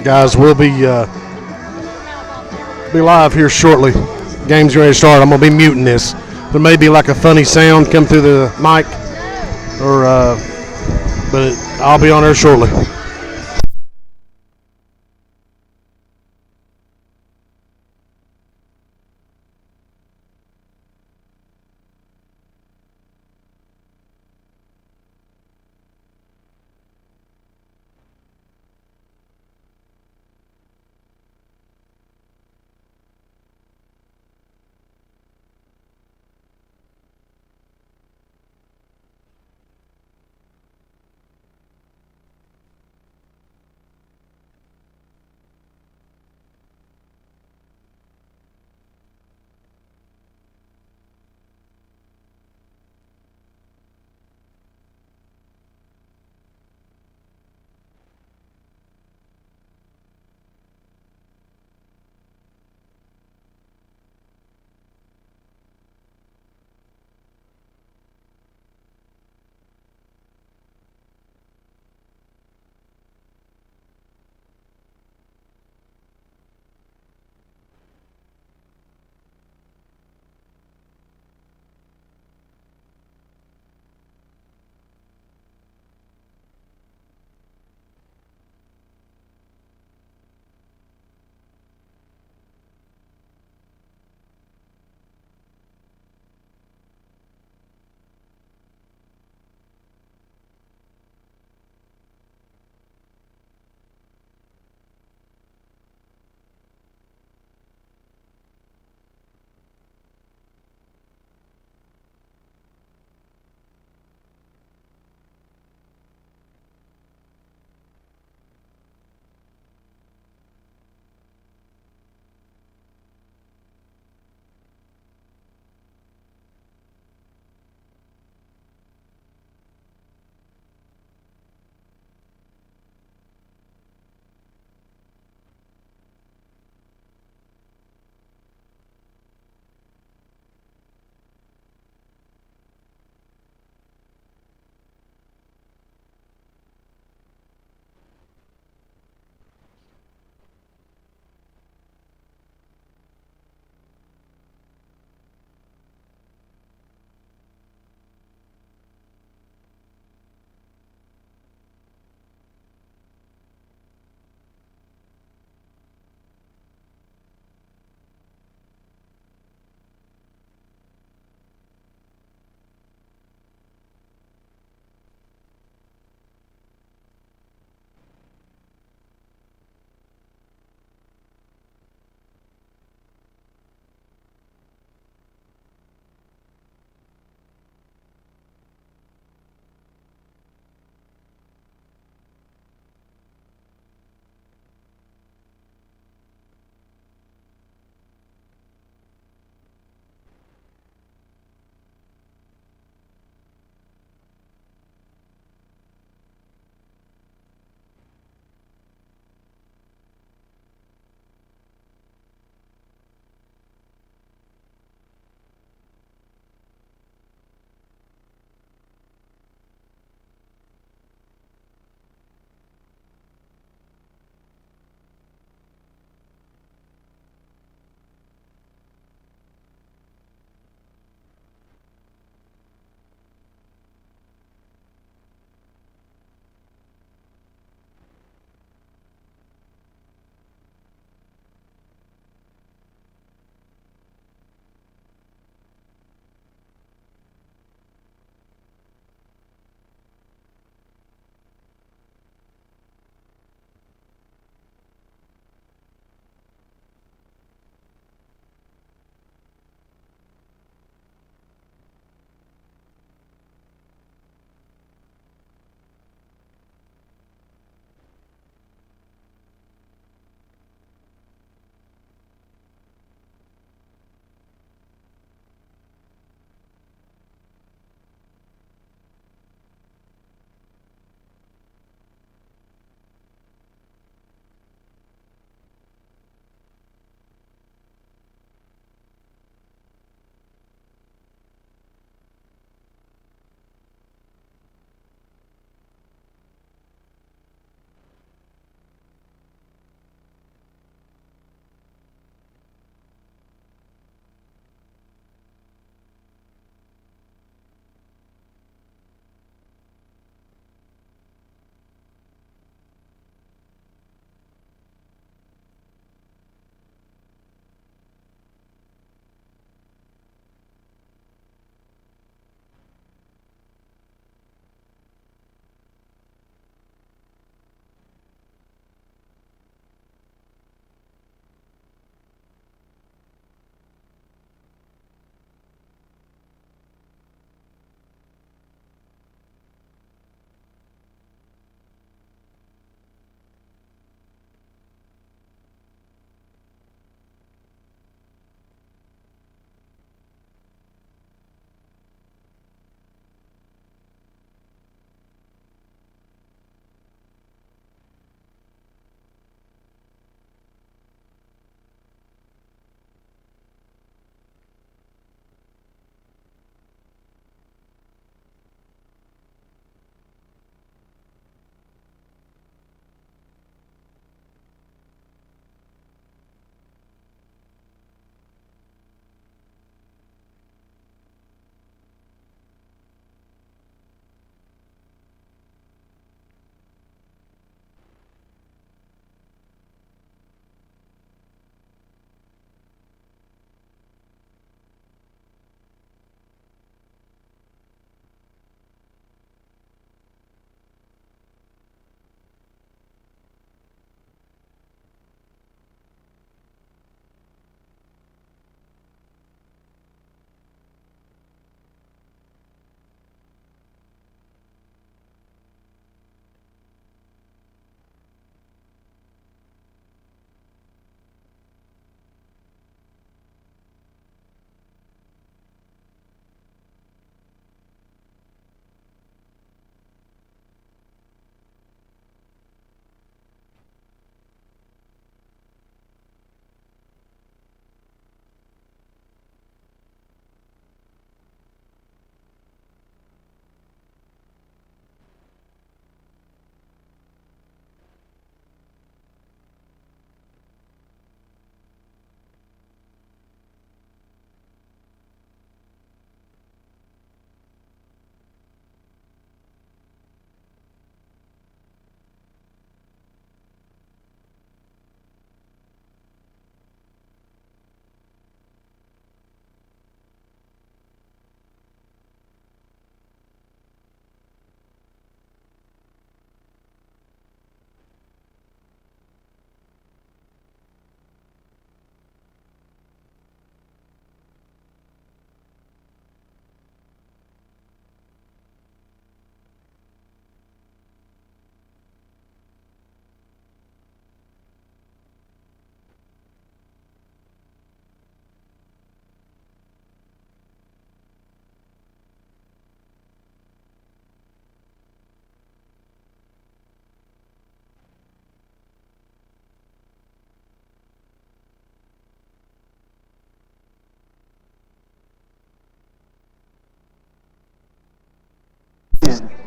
Guys, we'll be live here shortly. Game's ready to start. I'm gonna be muting this. There may be like a funny sound come through the mic, or but I'll be on there shortly.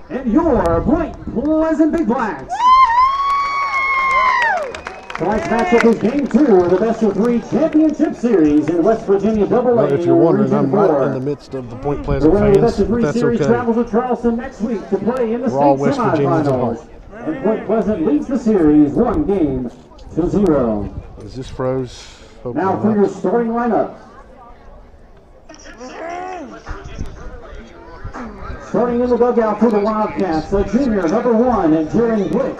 and your Point Pleasant Big Blacks. Tonight's matchup is Game 2 of the Best of 3 Championship Series in West Virginia AA. Well, if you're wondering, Region I'm 4. right in the midst of the Point Pleasant The winner of the Best fans, of 3 but that's series okay. travels to Charleston next week to play in the We're all state West Virginians at heart. semifinals. And Point Pleasant leads the series 1-0. Is this froze? Hopefully Now for not. your starting lineup. Starting in the dugout for the Wildcats, a junior, number 1, Jaron Blick.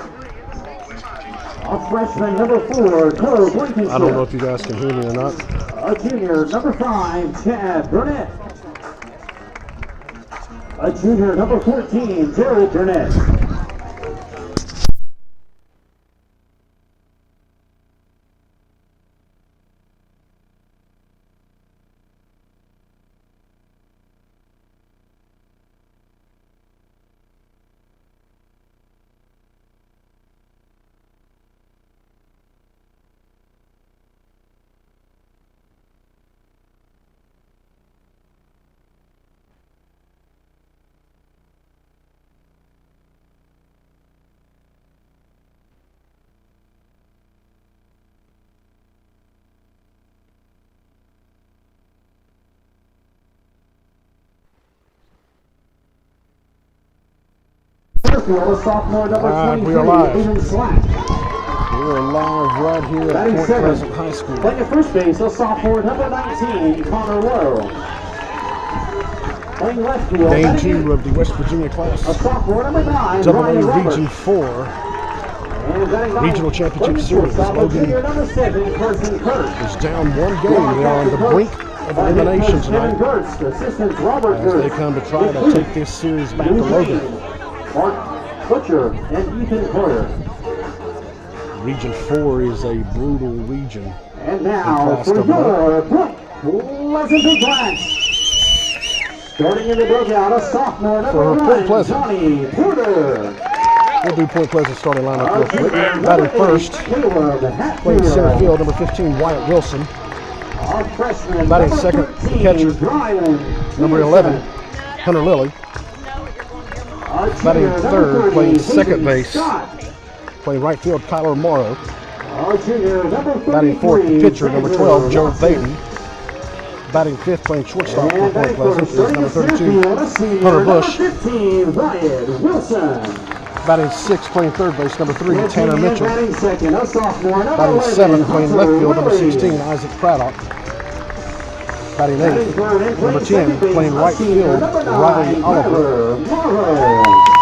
A freshman, number 4, Cole Blankenship. I don't know if you guys can hear me or not. A junior, number 5, Chad Burnett. A junior, number 14, Jared Burnett. Sophomore, number 23, we are live. Aiden Slack. We are live right here at Batting Point 7. Pleasant High School. Playing at first base, a sophomore, number 19, Connor Lowe. Playing left field. Game 2 of the West Virginia class. A sophomore, number 9, AA Ryan Region Roberts. 4 Regional Championship Series. Logan number 7, Carson Kurt. is down 1 game. They are on the brink of elimination tonight Assistants Robert as they come to try to take this series back to Logan. Mark Butcher and Ethan Coyer. Region 4 is a brutal region. And now for your Point Pleasant Big Blacks. Starting in the dugout, a sophomore, number 1, Johnny Porter. We'll do Point Pleasant starting lineup real quick. Batting first, playing center field, number 15, Wyatt Wilson. Batting second, the catcher, number 11, Hunter Lilly. Batting third, playing second base, playing right field, Kyler Morrow. Batting fourth, the pitcher, number 12, Joe Baden. Batting fifth, playing shortstop for Point Pleasant, is number 32, Hunter Bush. Batting sixth, playing third base, number 3, Tanner Mitchell. Batting seventh, playing left field, number 16, Isaac Craddock. Batting eighth, number 10, playing right field, Riley Oliver.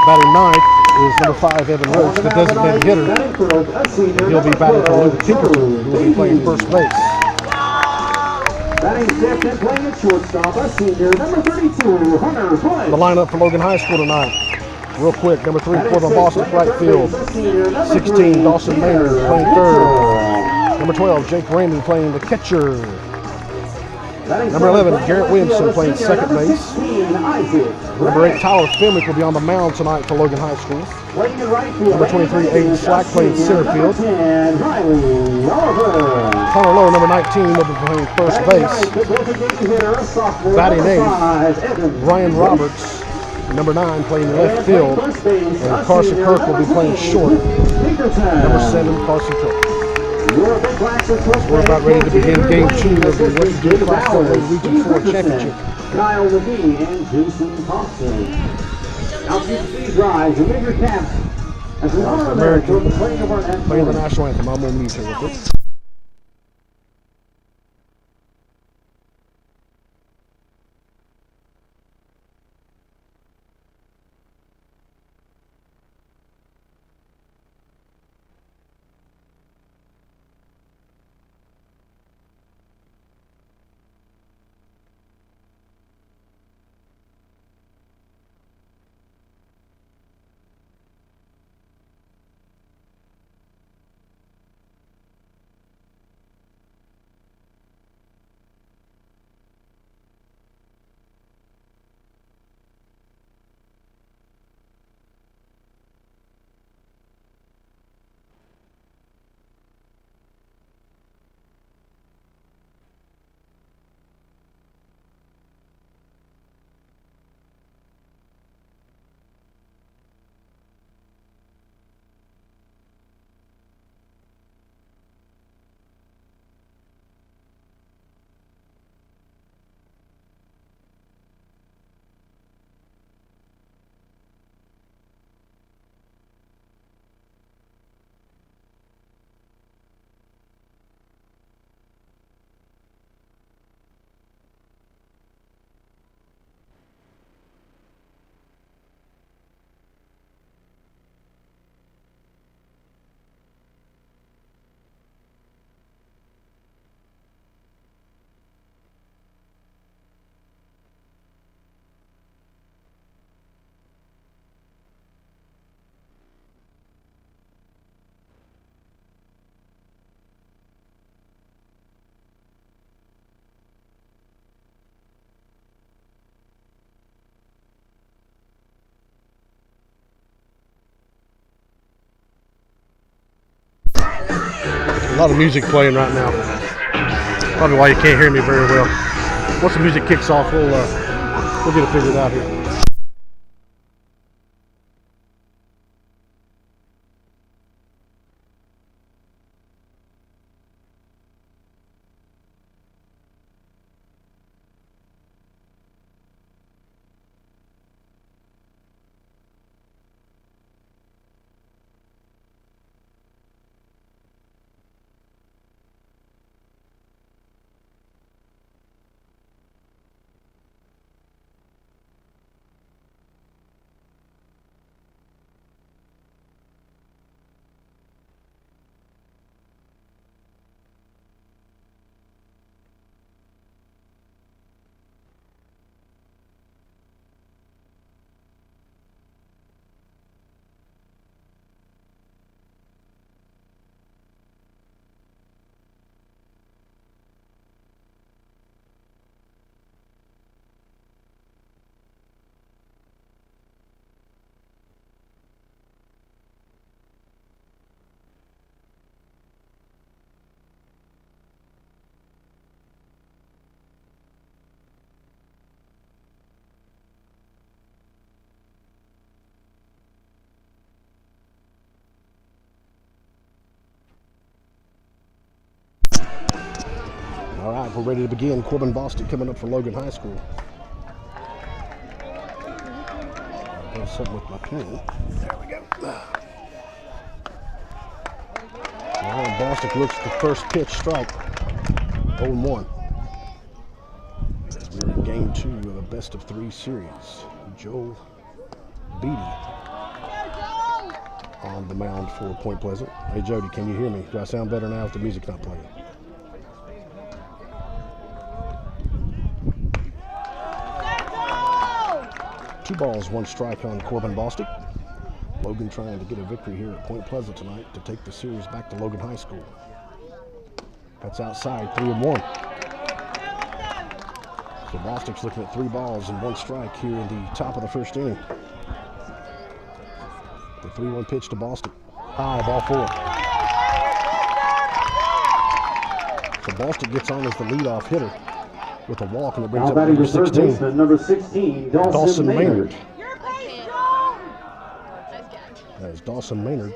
Batting ninth is number 5, Evan Roach, the designated hitter. And he'll be batting for Luke Tinkerton, who will be playing first base. Batting fifth and playing at shortstop, a senior, number 32, Hunter Bush. The lineup for Logan High School tonight. Real quick, number 3, Corbin Boston, right field. 16, Dawson Maynard playing third. Number 12, Jake Raymond playing the catcher. Number 11, Garrett Williamson playing second base. Number 8, Tyler Fenwick will be on the mound tonight for Logan High School. Number 23, Aiden Slack playing center field. Connor Lowe, number 19, will be playing first base. Batting eighth, Ryan Roberts, number 9, playing left field. And Carson Kirk will be playing short. Number 7, Carson Kirk. We're about ready to begin Game 2 of the West Virginia Class AA Region 4 Championship. Kyle Levine and Jason Thompson. Now keep the speed rise and wave your caps as we honor America for the playing of our national Playing the national anthem. I'm going to mute here real quick. lot of music playing right now. Probably why you can't hear me very well. Once the music kicks off, we'll get it figured out here. All right, we're ready to begin. Corbin Bostic coming up for Logan High School. There's something with my pen. There we go. Well, Bostic looks at the first pitch strike. 0-1. As we're in game 2 of a best of 3 series. Joel Beatty on the mound for Point Pleasant. Hey Jody, can you hear me? Do I sound better now if the music's not playing? Two balls, one strike on Corbin Bostic. Logan trying to get a victory here at Point Pleasant tonight to take the series back to Logan High School. That's outside, 3-1. So Bostic's looking at 3 balls and 1 strike here in the top of the first inning. The 3-1 pitch to Bostic. High, ball 4. So Bostic gets on as the leadoff hitter with a walk, and it brings up number 16. Number 16, Dawson Maynard. As Dawson Maynard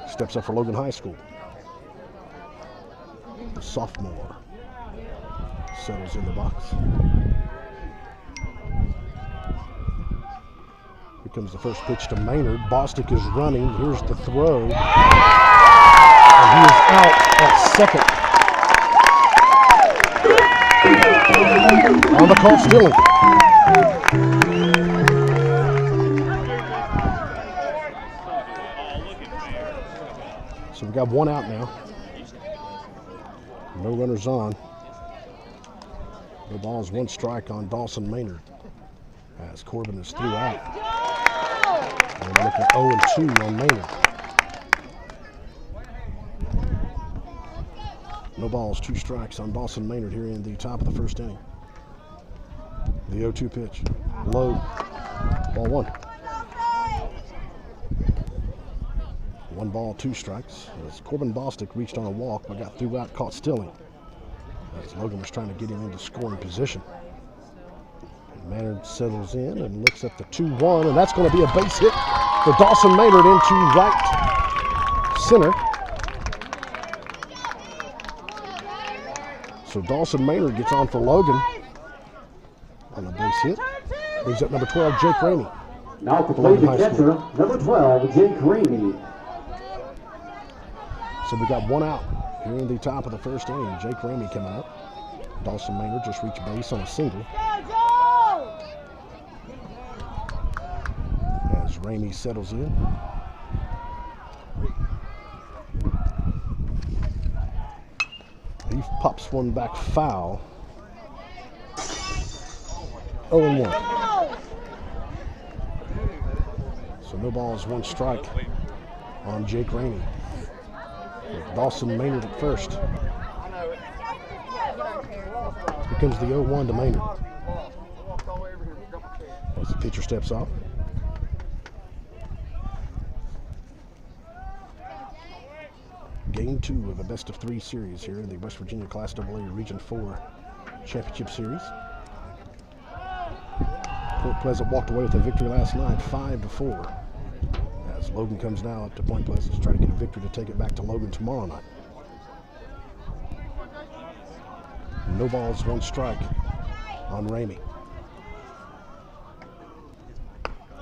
steps up for Logan High School. The sophomore settles in the box. Here comes the first pitch to Maynard. Bostic is running. Here's the throw. And he is out at second. On the call, Stilling. So we've got 1 out now. No runners on. No balls, 1 strike on Dawson Maynard. As Corbin is 3 out. And we're looking at 0-2 on Maynard. No balls, 2 strikes on Dawson Maynard here in the top of the first inning. The 0-2 pitch. Low. Ball 1. 1 ball, 2 strikes. As Corbin Bostic reached on a walk, but got 3 out, caught Stilling. As Logan was trying to get him into scoring position. And Maynard settles in and looks at the 2-1, and that's going to be a base hit for Dawson Maynard into right center. So Dawson Maynard gets on for Logan on a base hit. Brings up number 12, Jake Ramey. Now to play the catcher, number 12, Jake Ramey. So we got 1 out here in the top of the first inning. Jake Ramey coming up. Dawson Maynard just reached base on a single. As Ramey settles in. He pops one back foul. 0-1. So no balls, 1 strike on Jake Ramey. With Dawson Maynard at first. Here comes the 0-1 to Maynard. As the pitcher steps off. Game 2 of a best-of-3 series here in the West Virginia Class AA Region 4 Championship Series. Point Pleasant walked away with a victory last night, 5-4. As Logan comes now up to Point Pleasant to try to get a victory to take it back to Logan tomorrow night. No balls, one strike on Ramey.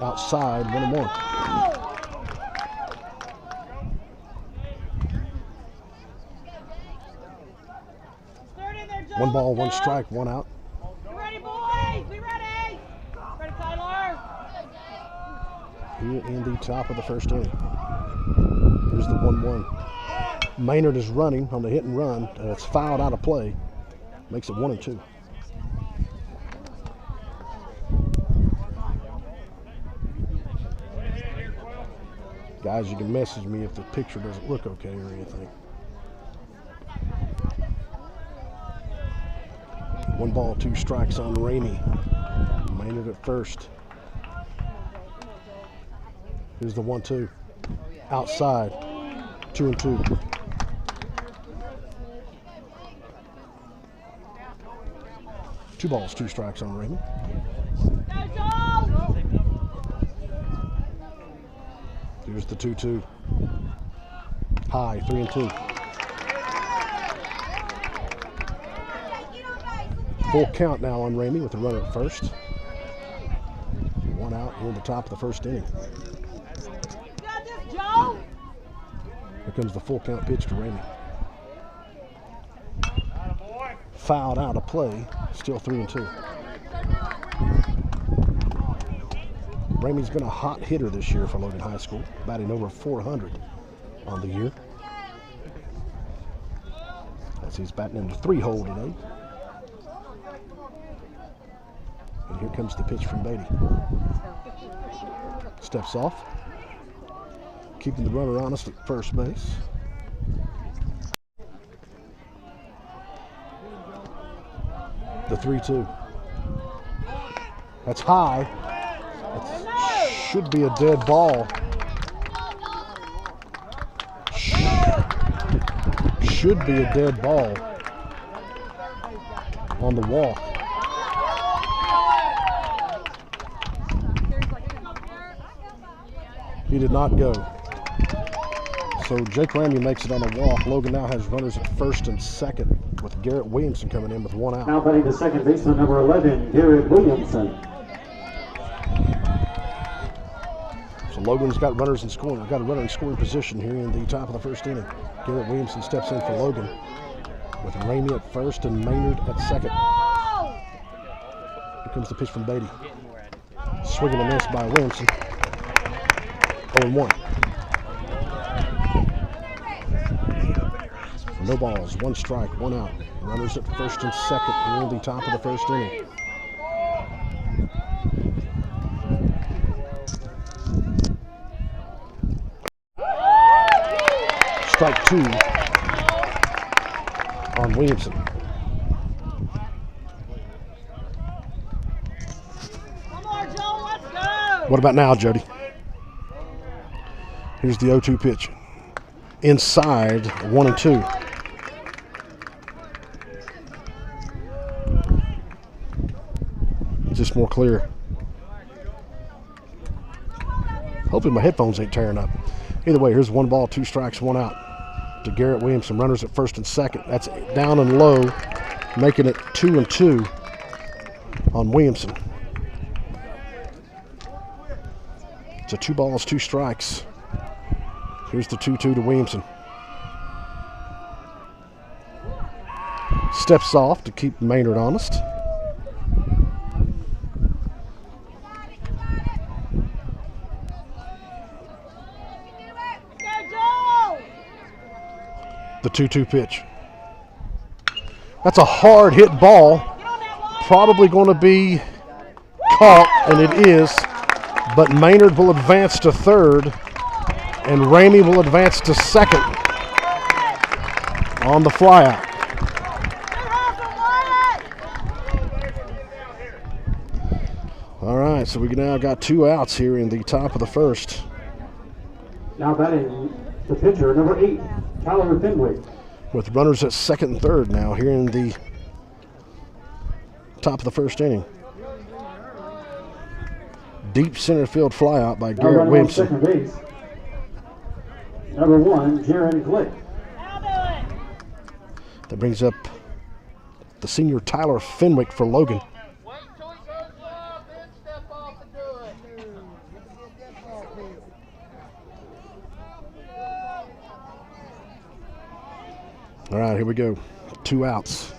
Outside, 1-1. One ball, one strike, one out. We ready, boys? We ready? Ready, Tyler? Here in the top of the first inning. Here's the 1-1. Maynard is running on the hit and run, and it's fouled out of play. Makes it 1-2. Guys, you can message me if the picture doesn't look okay or anything. 1 ball, 2 strikes on Ramey. Maynard at first. Here's the 1-2. Outside. 2-2. Two balls, 2 strikes on Ramey. Here's the 2-2. High, 3-2. Full count now on Ramey with the runner at first. 1 out here in the top of the first inning. Here comes the full count pitch to Ramey. Fouled out of play, still 3-2. Ramey's been a hot hitter this year for Logan High School, batting over 400 on the year. As he's batting in the 3-hole today. And here comes the pitch from Beatty. Steps off, keeping the runner honest at first base. The 3-2. That's high. That should be a dead ball. Should be a dead ball on the walk. He did not go. So Jake Ramey makes it on a walk. Logan now has runners at first and second with Garrett Williamson coming in with 1 out. Now batting the second baseman, number 11, Garrett Williamson. So Logan's got runners in scoring. We've got a runner in scoring position here in the top of the first inning. Garrett Williamson steps in for Logan with Ramey at first and Maynard at second. Here comes the pitch from Beatty. Swing and a miss by Williamson. 0-1. No balls, 1 strike, 1 out. Runners at first and second here in the top of the first inning. Strike 2 on Williamson. Come on, Joe, let's go. What about now, Jody? Here's the 0-2 pitch. Inside, 1-2. Just more clear. Hopefully my headphones ain't tearing up. Either way, here's 1 ball, 2 strikes, 1 out to Garrett Williamson. Runners at first and second. That's down and low, making it 2-2 on Williamson. It's a 2 balls, 2 strikes. Here's the 2-2 to Williamson. Steps off to keep Maynard honest. The 2-2 pitch. That's a hard hit ball. Probably going to be caught, and it is. But Maynard will advance to third, and Ramey will advance to second on the flyout. All right, so we now got 2 outs here in the top of the first. Now batting the pitcher, number 8, Tyler Fenwick. With runners at second and third now here in the top of the first inning. Deep center field flyout by Now Garrett running on Williamson. second base. Number 1, Jaron Glick. That brings up the senior Tyler Fenwick for Logan. Wait till he goes wild, then step off and do it. All right, here we go. 2 outs.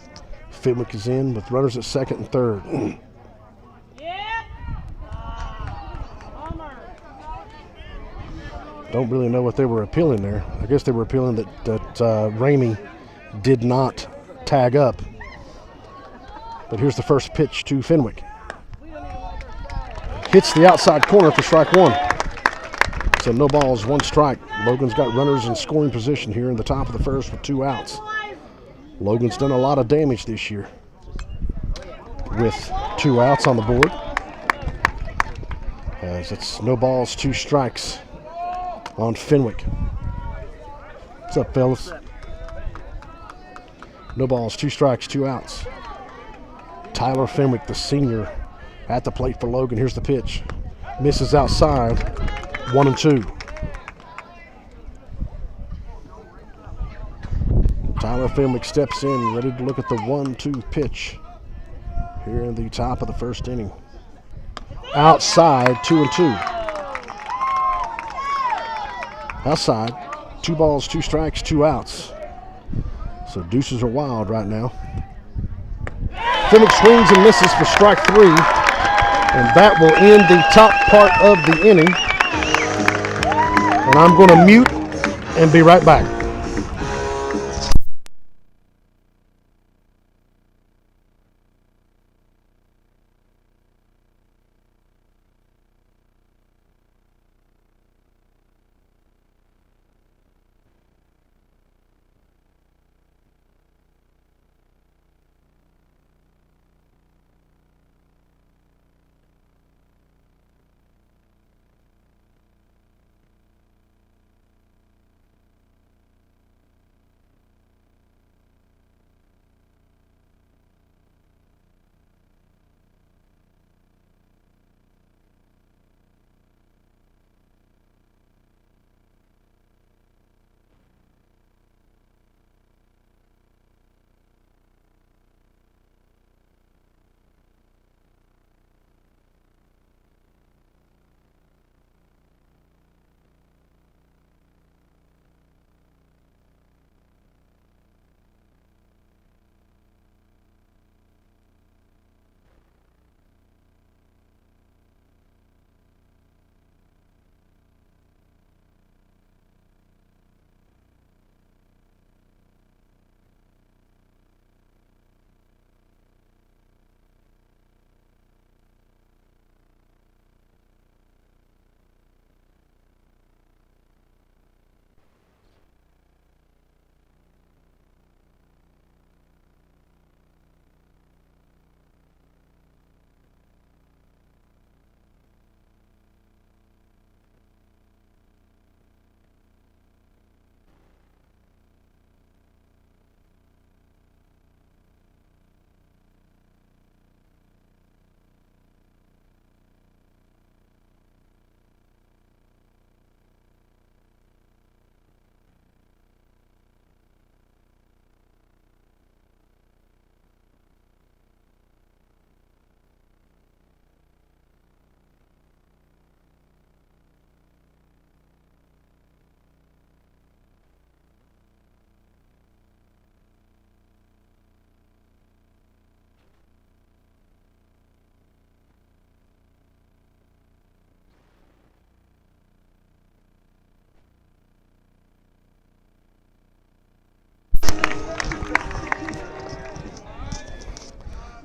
Fenwick is in with runners at second and third. Yeah. Homer. Don't really know what they were appealing there. I guess they were appealing that Ramey did not tag up. But here's the first pitch to Fenwick. Hits the outside corner for strike 1. So no balls, 1 strike. Logan's got runners in scoring position here in the top of the first with 2 outs. Logan's done a lot of damage this year with 2 outs on the board. As it's no balls, 2 strikes on Fenwick. What's up, fellas? No balls, 2 strikes, 2 outs. Tyler Fenwick, the senior, at the plate for Logan. Here's the pitch. Misses outside, 1-2. Tyler Fenwick steps in, ready to look at the 1-2 pitch here in the top of the first inning. Outside, 2-2. Outside, 2 balls, 2 strikes, 2 outs. So deuces are wild right now. Fenwick swings and misses for strike 3, and that will end the top part of the inning. And I'm going to mute and be right back.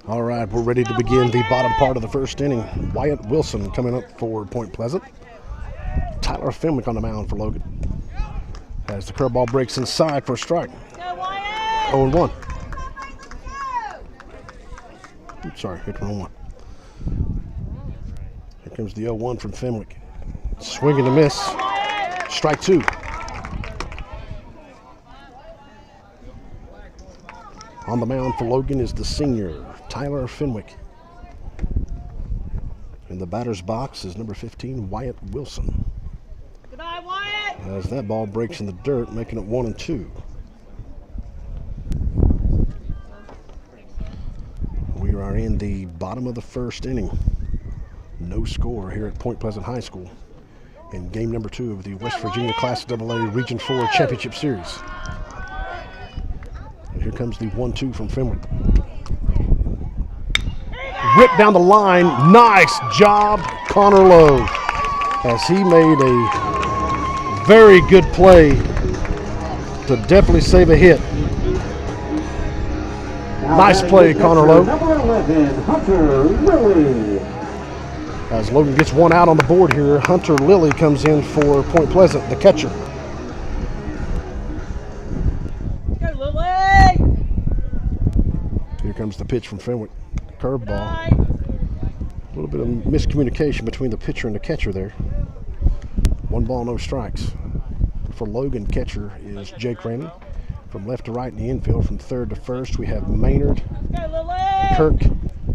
All right, we're ready to begin the bottom part of the first inning. Wyatt Wilson coming up for Point Pleasant. Tyler Fenwick on the mound for Logan. As the curveball breaks inside for a strike. 0-1. Oops, sorry, hit the wrong one. Here comes the 0-1 from Fenwick. Swing and a miss. Strike 2. On the mound for Logan is the senior, Tyler Fenwick. In the batter's box is number 15, Wyatt Wilson. Good eye, Wyatt. As that ball breaks in the dirt, making it 1-2. We are in the bottom of the first inning. No score here at Point Pleasant High School in game number 2 of the West Virginia Class AA Region 4 Championship Series. And here comes the 1-2 from Fenwick. Ripped down the line. Nice job, Connor Lowe, as he made a very good play to definitely save a hit. Nice play, Connor Lowe. Number 11, Hunter Lilly. As Logan gets one out on the board here, Hunter Lilly comes in for Point Pleasant, the catcher. Go, Lily. Here comes the pitch from Fenwick. Curveball. A little bit of miscommunication between the pitcher and the catcher there. 1 ball, no strikes. For Logan, catcher is Jake Rainey. From left to right in the infield, from third to first, we have Maynard, Go, Lily. Kirk,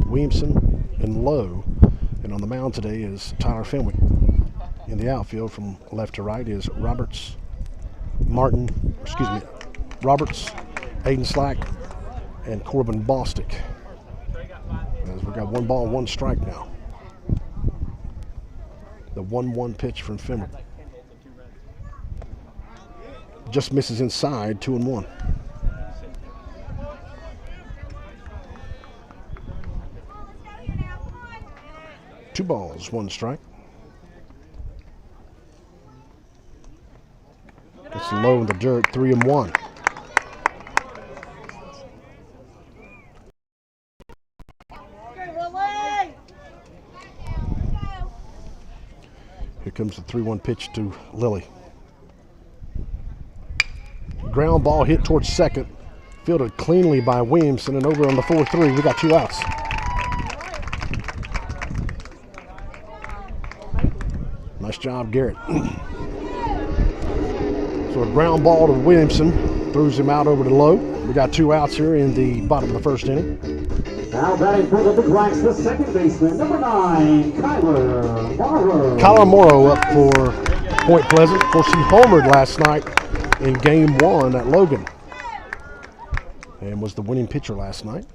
Williamson, and Lowe. And on the mound today is Tyler Fenwick. In the outfield, from left to right, is Roberts, Aiden Slack, and Corbin Bostick. As we got 1 ball, 1 strike now. The 1-1 pitch from Fenwick. Just misses inside, 2-1. Two balls, 1 strike. It's low in the dirt, 3-1. Here comes the 3-1 pitch to Lilly. Ground ball hit towards second. Fielded cleanly by Williamson, and over on the 4-3, we got 2 outs. Nice job, Garrett. So a ground ball to Williamson, throws him out over to Lowe. We got 2 outs here in the bottom of the first inning. Now batting for the Big Blacks, the second baseman, number 9, Kyler Morrow. Kyler Morrow up for Point Pleasant. Of course, he homered last night in game 1 at Logan, and was the winning pitcher last night.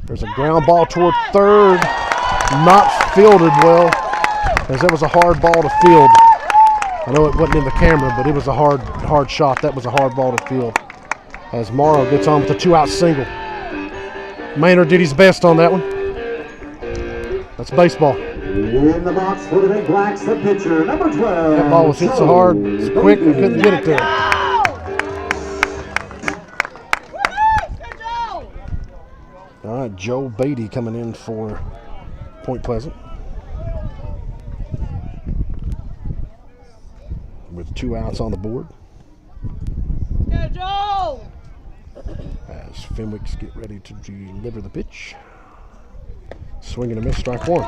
There's a ground ball toward third, not fielded well, as that was a hard ball to field. I know it wasn't in the camera, but it was a hard shot. That was a hard ball to field. As Morrow gets on with a 2-out single. Maynard did his best on that one. That's baseball. In the box for the Big Blacks, the pitcher, number 12. That ball was hit so hard, so quick, we couldn't get it there. All right, Joe Beatty coming in for Point Pleasant. With 2 outs on the board. Go, Joe. As Fenwicks get ready to deliver the pitch. Swing and a miss, strike 1.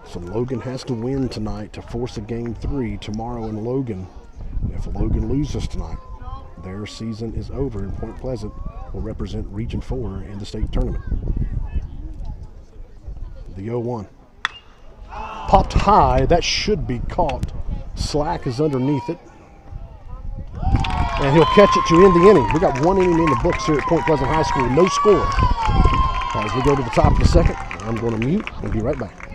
So Logan has to win tonight to force a game 3 tomorrow in Logan. If Logan loses tonight, their season is over, and Point Pleasant will represent Region 4 in the state tournament. The 0-1. Popped high, that should be caught. Slack is underneath it. And he'll catch it to end the inning. We got 1 inning in the books here at Point Pleasant High School, no score. As we go to the top of the second, I'm going to mute and be right back.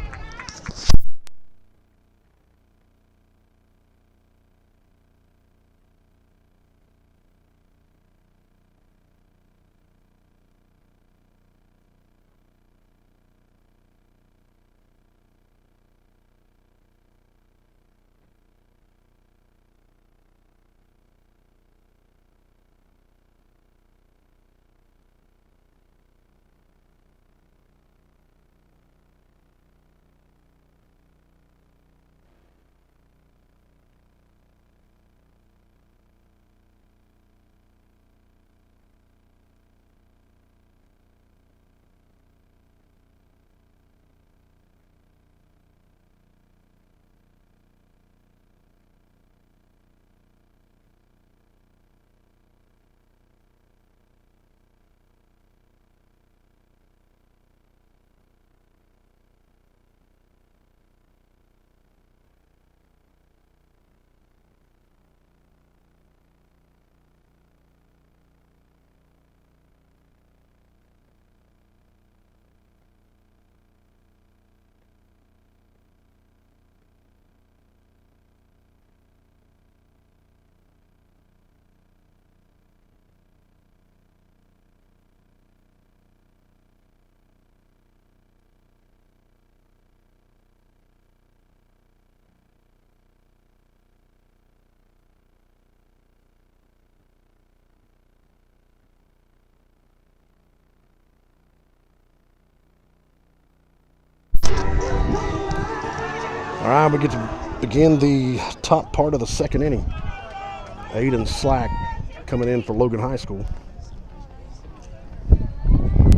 All right, we get to begin the top part of the second inning. Aiden Slack coming in for Logan High School.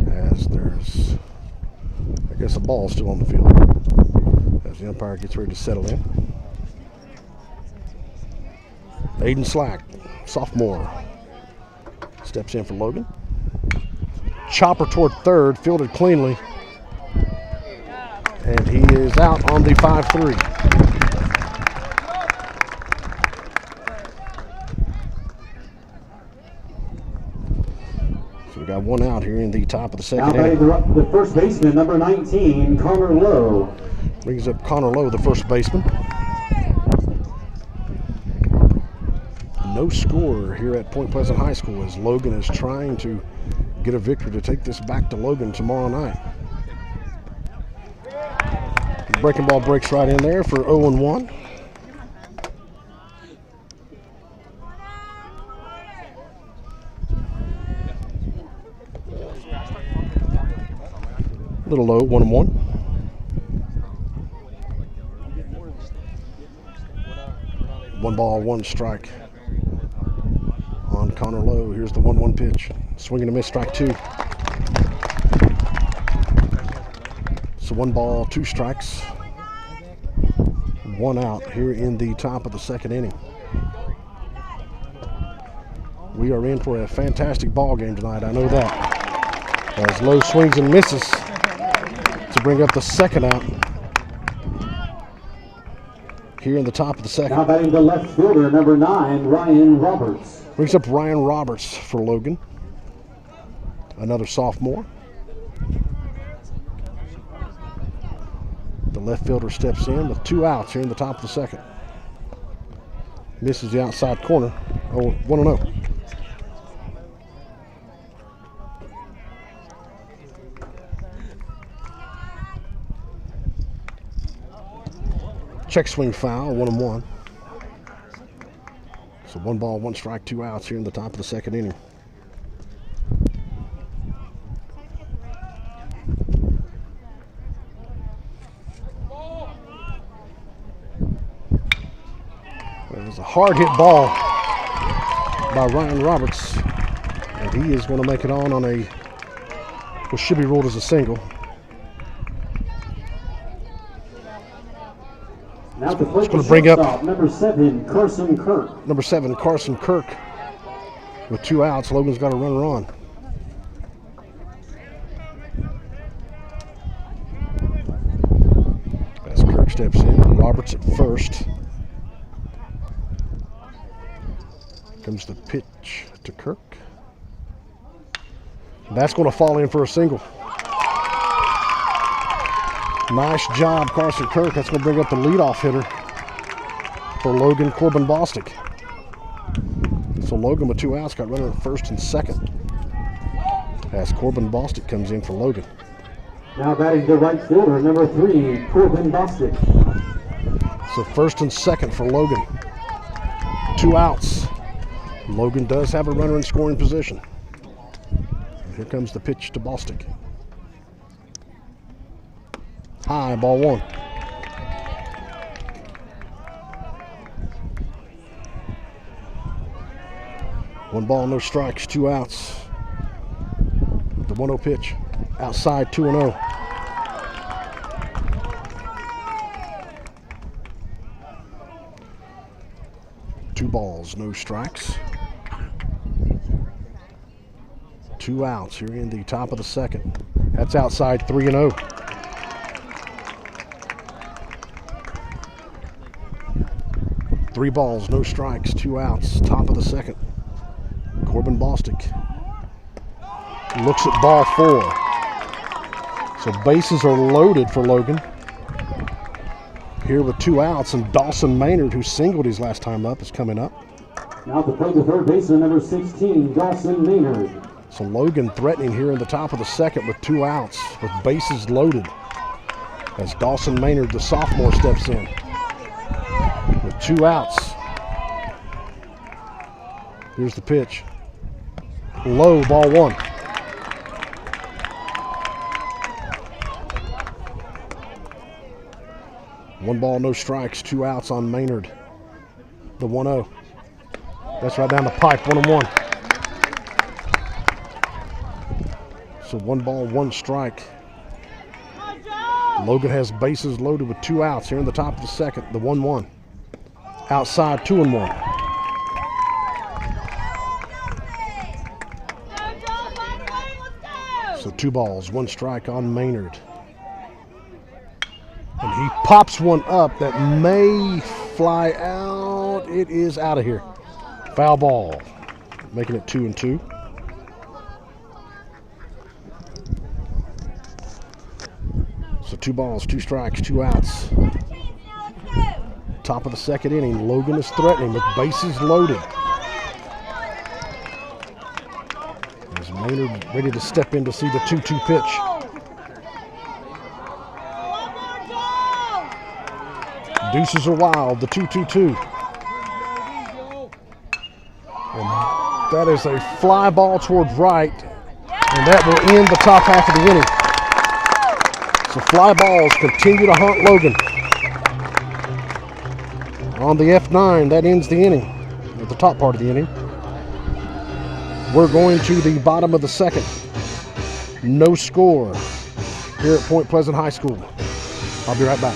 As there's, I guess, a ball still on the field. As the umpire gets ready to settle in. Aiden Slack, sophomore, steps in for Logan. Chopper toward third, fielded cleanly. And he is out on the 5-3. So we got one out here in the top of the second inning. The first baseman, number 19, Connor Lowe. Brings up Connor Lowe, the first baseman. No score here at Point Pleasant High School as Logan is trying to get a victory to take this back to Logan tomorrow night. The breaking ball breaks right in there for 0-1. A little low, 1-1. One ball, one strike on Connor Lowe. Here's the 1-1 pitch. Swing and a miss, strike two. So 1 ball, 2 strikes, 1 out here in the top of the second inning. We are in for a fantastic ball game tonight, I know that. As Lowe swings and misses to bring up the second out here in the top of the second. Now batting the left fielder, number 9, Ryan Roberts. Brings up Ryan Roberts for Logan, another sophomore. The left fielder steps in with 2 outs here in the top of the second. Misses the outside corner. 1-0. Check swing foul, 1-1. So 1 ball, 1 strike, 2 outs here in the top of the second inning. There's a hard hit ball by Ryan Roberts, and he is going to make it on a, what should be ruled as a single. Now it's going to bring up number 7, Carson Kirk. Number 7, Carson Kirk, with 2 outs. Logan's got a runner on. As Kirk steps in, Roberts at first. Comes the pitch to Kirk. That's going to fall in for a single. Nice job, Carson Kirk. That's going to bring up the leadoff hitter for Logan, Corbin Bostic. So Logan with 2 outs got runner at first and second as Corbin Bostic comes in for Logan. Now batting the right fielder, number 3, Corbin Bostic. So first and second for Logan. 2 outs. Logan does have a runner in scoring position. Here comes the pitch to Bostic. High, ball 1. One ball, no strikes, 2 outs. The 1-0 pitch. Outside, 2-0. Two balls, no strikes. 2 outs here in the top of the second. That's outside, 3-0. Three balls, no strikes, 2 outs, top of the second. Corbin Bostic looks at ball 4. So bases are loaded for Logan. Here with 2 outs, and Dawson Maynard, who singled his last time up, is coming up. Now to play the third baseman, number 16, Dawson Maynard. So Logan threatening here in the top of the second with 2 outs, with bases loaded. As Dawson Maynard, the sophomore, steps in. With 2 outs. Here's the pitch. Low, ball 1. 1 ball, no strikes, 2 outs on Maynard. The 1-0. That's right down the pipe, 1-1. So 1 ball, 1 strike. Logan has bases loaded with 2 outs here in the top of the second. The 1-1. Outside, 2-1. So 2 balls, 1 strike on Maynard. And he pops one up that may fly out. It is out of here. Foul ball, making it 2-2. So 2 balls, 2 strikes, 2 outs. Top of the second inning, Logan is threatening with bases loaded. As Maynard ready to step in to see the 2-2 pitch. Deuces are wild, the 2-2-2. And that is a fly ball towards right, and that will end the top half of the inning. So fly balls continue to haunt Logan. On the F9, that ends the inning, at the top part of the inning. We're going to the bottom of the second. No score here at Point Pleasant High School. I'll be right back.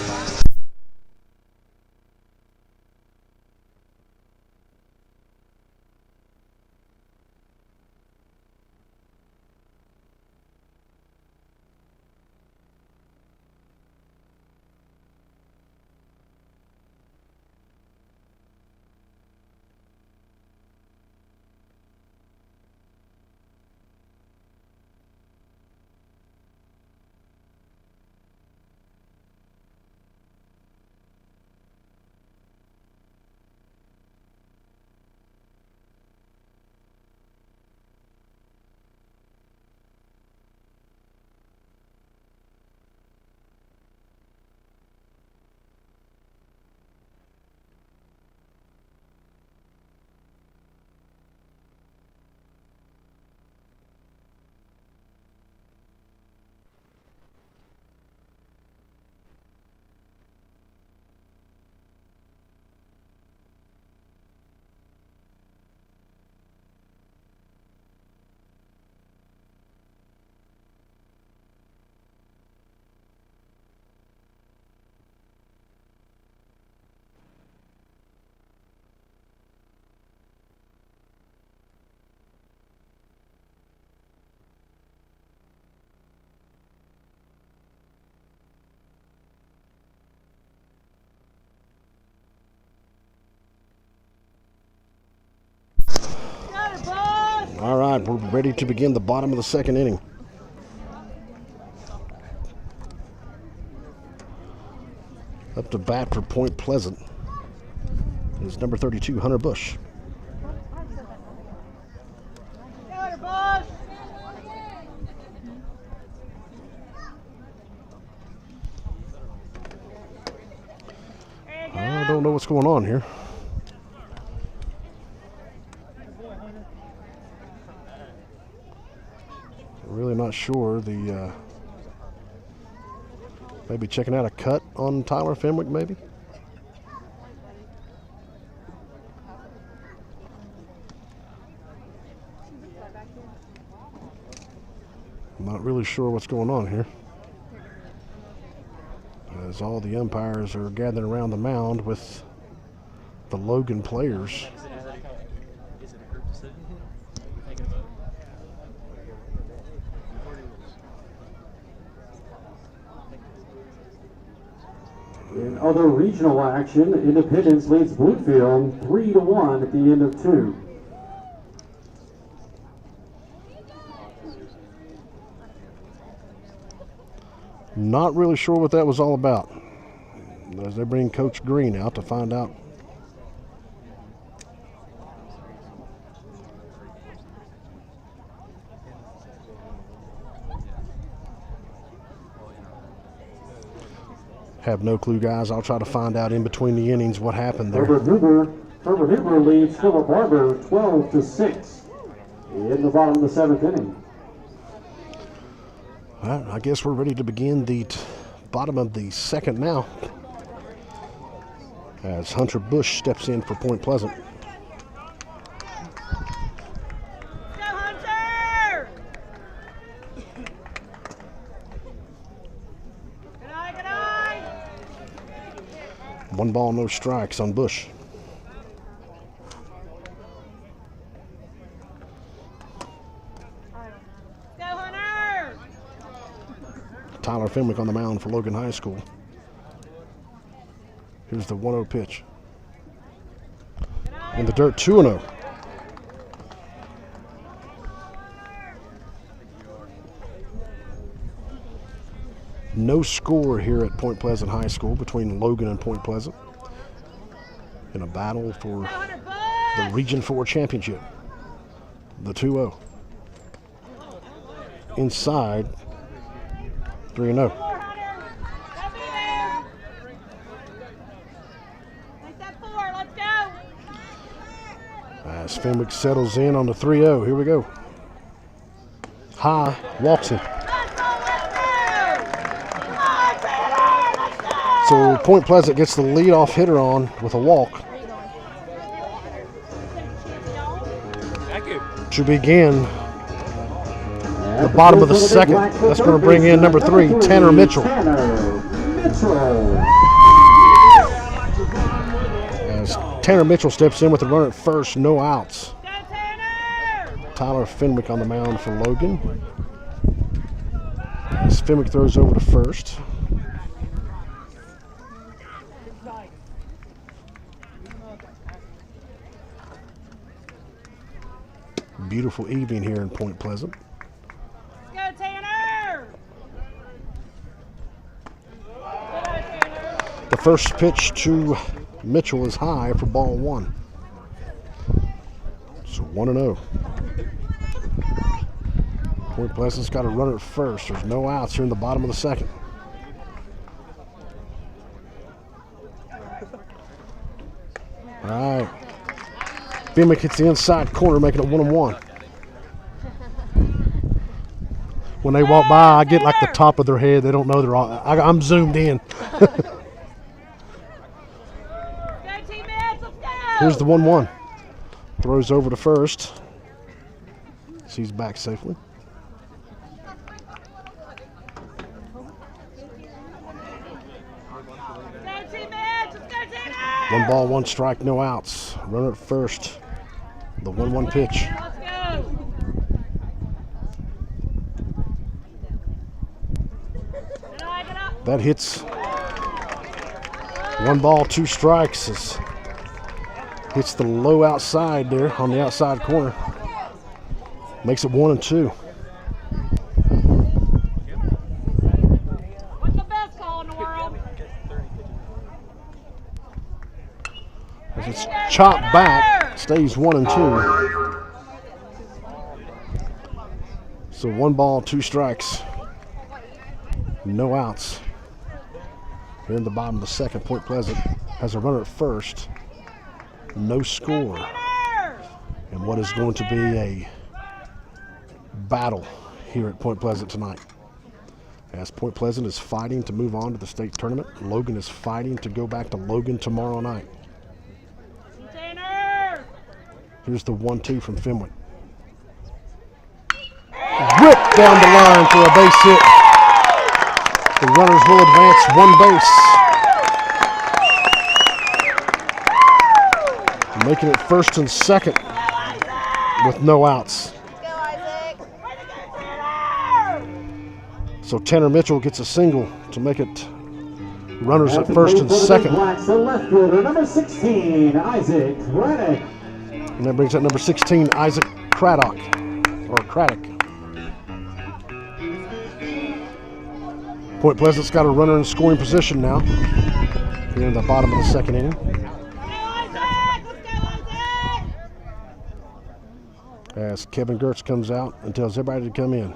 All right, we're ready to begin the bottom of the second inning. Up to bat for Point Pleasant is number 32, Hunter Bush. I don't know what's going on here. Really not sure. Maybe checking out a cut on Tyler Fenwick, maybe. I'm not really sure what's going on here, as all the umpires are gathering around the mound with the Logan players. In other regional action, Independence leads Bluefield 3-1 at the end of 2. Not really sure what that was all about, as they bring Coach Green out to find out. Have no clue, guys. I'll try to find out in between the innings what happened there. Herbert Hoover leads Philip Barber 12-6 in the bottom of the 7th inning. All right, I guess we're ready to begin the bottom of the second now. as Hunter Bush steps in for Point Pleasant. Go, Hunter! Good eye, good eye! 1 ball, no strikes on Bush. Go, Hunter! Tyler Fenwick on the mound for Logan High School. Here's the 1-0 pitch. In the dirt, 2-0. No score here at Point Pleasant High School between Logan and Point Pleasant in a battle for the Region 4 championship. The 2-0. Inside, 3-0. Go, Hunter! Go be there! Make that 4, let's go! As Fenwick settles in on the 3-0. Here we go. High, walks him. Let's go, let's go! Come on, Tanner, let's go! So Point Pleasant gets the leadoff hitter on with a walk to begin the bottom of the second. That's going to bring in number 3, Tanner Mitchell. As Tanner Mitchell steps in with a runner at first, no outs. Go, Tanner! Tyler Fenwick on the mound for Logan. As Fenwick throws over to first. Beautiful evening here in Point Pleasant. Go, Tanner! Good eye, Tanner! The first pitch to Mitchell is high for ball 1. So 1-0. Point Pleasant's got a runner at first. There's no outs here in the bottom of the second. All right. Fenwick hits the inside corner, making it 1-1. When they walk by, I get like the top of their head. They don't know they're all. I'm zoomed in. Go, teammates, let's go! Here's the 1-1. Throws over to first. She's back safely. Go, teammates, let's go, Tanner! 1 ball, 1 strike, no outs. Runner at first. The 1-1 pitch. Let's go! Good eye, good eye. That hits 1 ball, 2 strikes. Hits the low outside there on the outside corner. Makes it 1-2. What's the best call in the world? As it's chopped back, stays 1-2. So 1 ball, 2 strikes. No outs. Here in the bottom of the second, Point Pleasant has a runner at first. No score. And what is going to be a battle here at Point Pleasant tonight. As Point Pleasant is fighting to move on to the state tournament, Logan is fighting to go back to Logan tomorrow night. Tanner! Here's the 1-2 from Fenwick. Whipped down the line for a base hit. The runners will advance 1 base. Making it first and second with no outs. So Tanner Mitchell gets a single to make it runners at first and second. The left fielder, number 16, Isaac Reddick. And that brings up number 16, Isaac Craddock, or Craddock. Point Pleasant's got a runner in scoring position now here in the bottom of the second inning. As Kevin Gertz comes out and tells everybody to come in.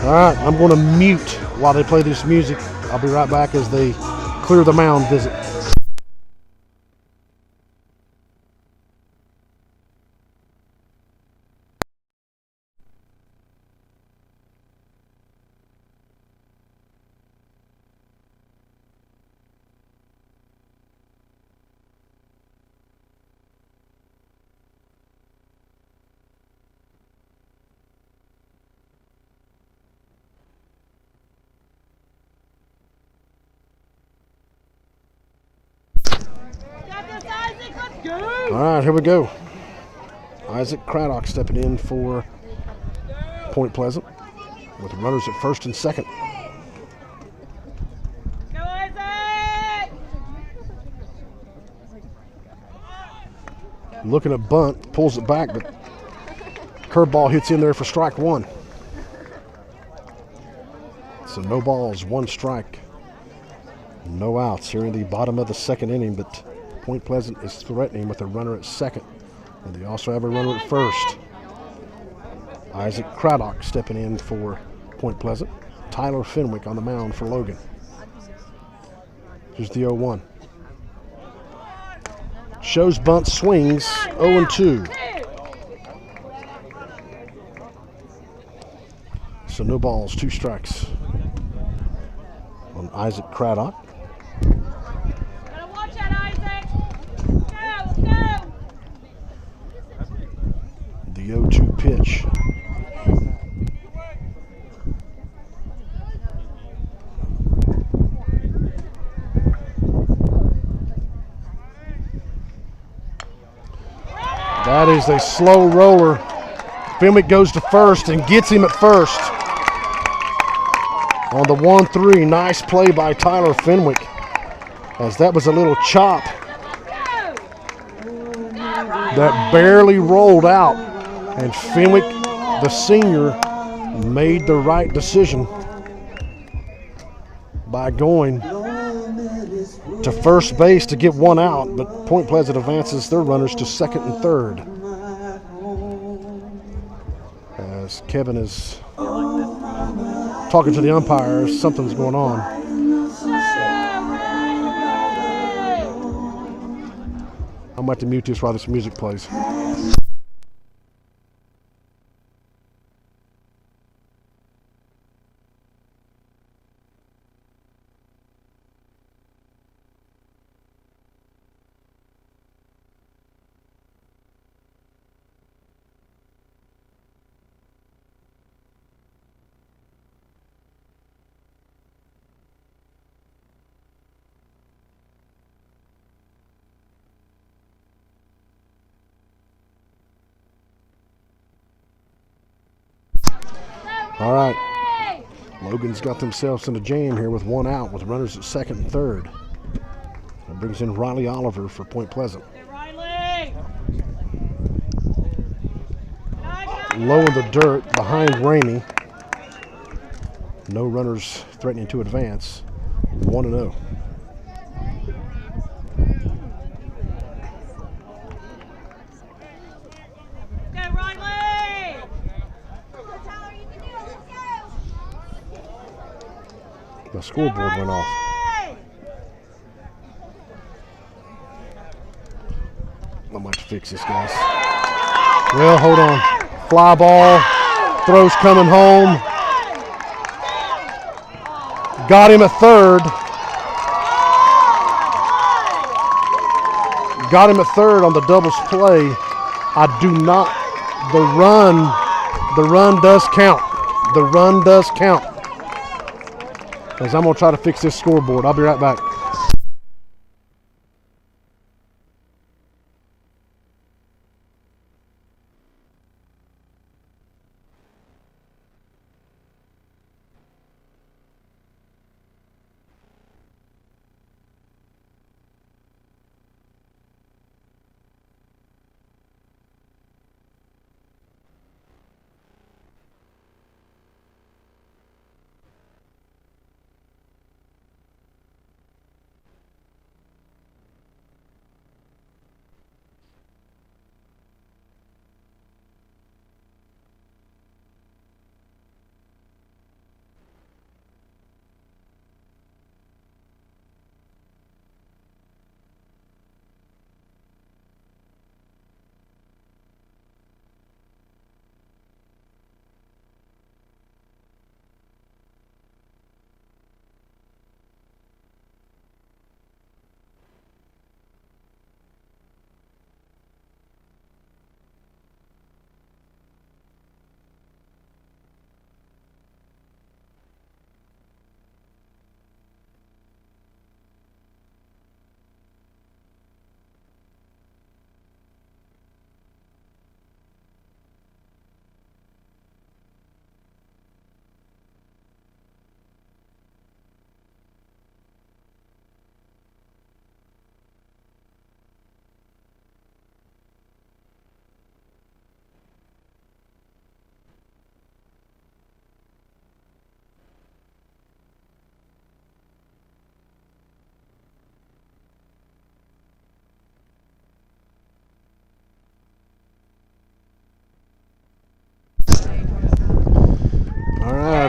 All right, I'm going to mute while they play this music. I'll be right back as they clear the mound visit. All right, here we go. Isaac Craddock stepping in for Point Pleasant with runners at first and second. Go, Isaac! Looking at bunt, pulls it back, but curveball hits in there for strike one. So no balls, one strike, no outs here in the bottom of the second inning, but Point Pleasant is threatening with a runner at second. And they also have a runner at first. Isaac Craddock stepping in for Point Pleasant. Tyler Fenwick on the mound for Logan. Here's the 0-1. Shows bunt, swings, 0-2. So no balls, two strikes on Isaac Craddock. Gotta watch out, Isaac! Go! The 0-2 pitch. That is a slow roller. Fenwick goes to first and gets him at first. On the 1-3, nice play by Tyler Fenwick, as that was a little chop that barely rolled out, and Fenwick, the senior, made the right decision by going to first base to get one out, but Point Pleasant advances their runners to second and third. As Kevin is talking to the umpires, something's going on. I'm about to mute this while this music plays. All right, Logan's got themselves in a jam here with one out with runners at second and third. That brings in Riley Oliver for Point Pleasant. Hey, Riley! Low in the dirt behind Ramey. No runners threatening to advance. 1-0. Go, Riley! The scoreboard went off. I might have to fix this, guys. Well, hold on. Fly ball. Throws coming home. Got him at third. Got him at third on the doubles play. I do not. The run does count. The run does count. As I'm going to try to fix this scoreboard. I'll be right back.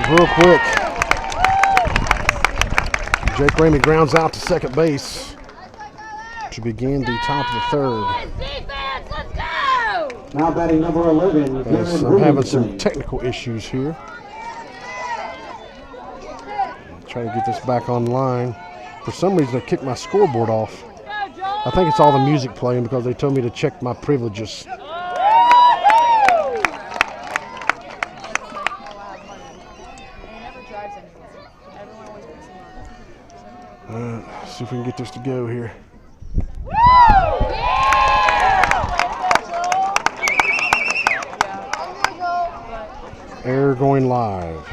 real quick. Jake Ramey grounds out to second base to begin the top of the third. Defense, let's go! Now batting number 11. As I'm having some technical issues here. Try to get this back online. For some reason, I kicked my scoreboard off. I think it's all the music playing because they told me to check my privileges. See if we can get this to go here. Air going live.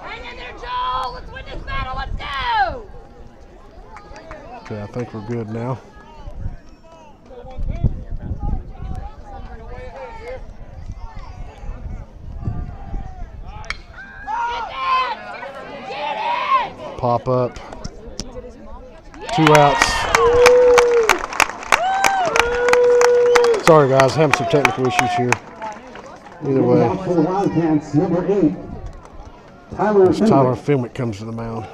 Hang in there, Joel. Let's win this battle. Let's go. Okay, I think we're good now. Pop up. 2 outs. Sorry guys, having some technical issues here. Either way, For the Wildcats, number 8. Tyler as Tyler Fenwick comes to the mound.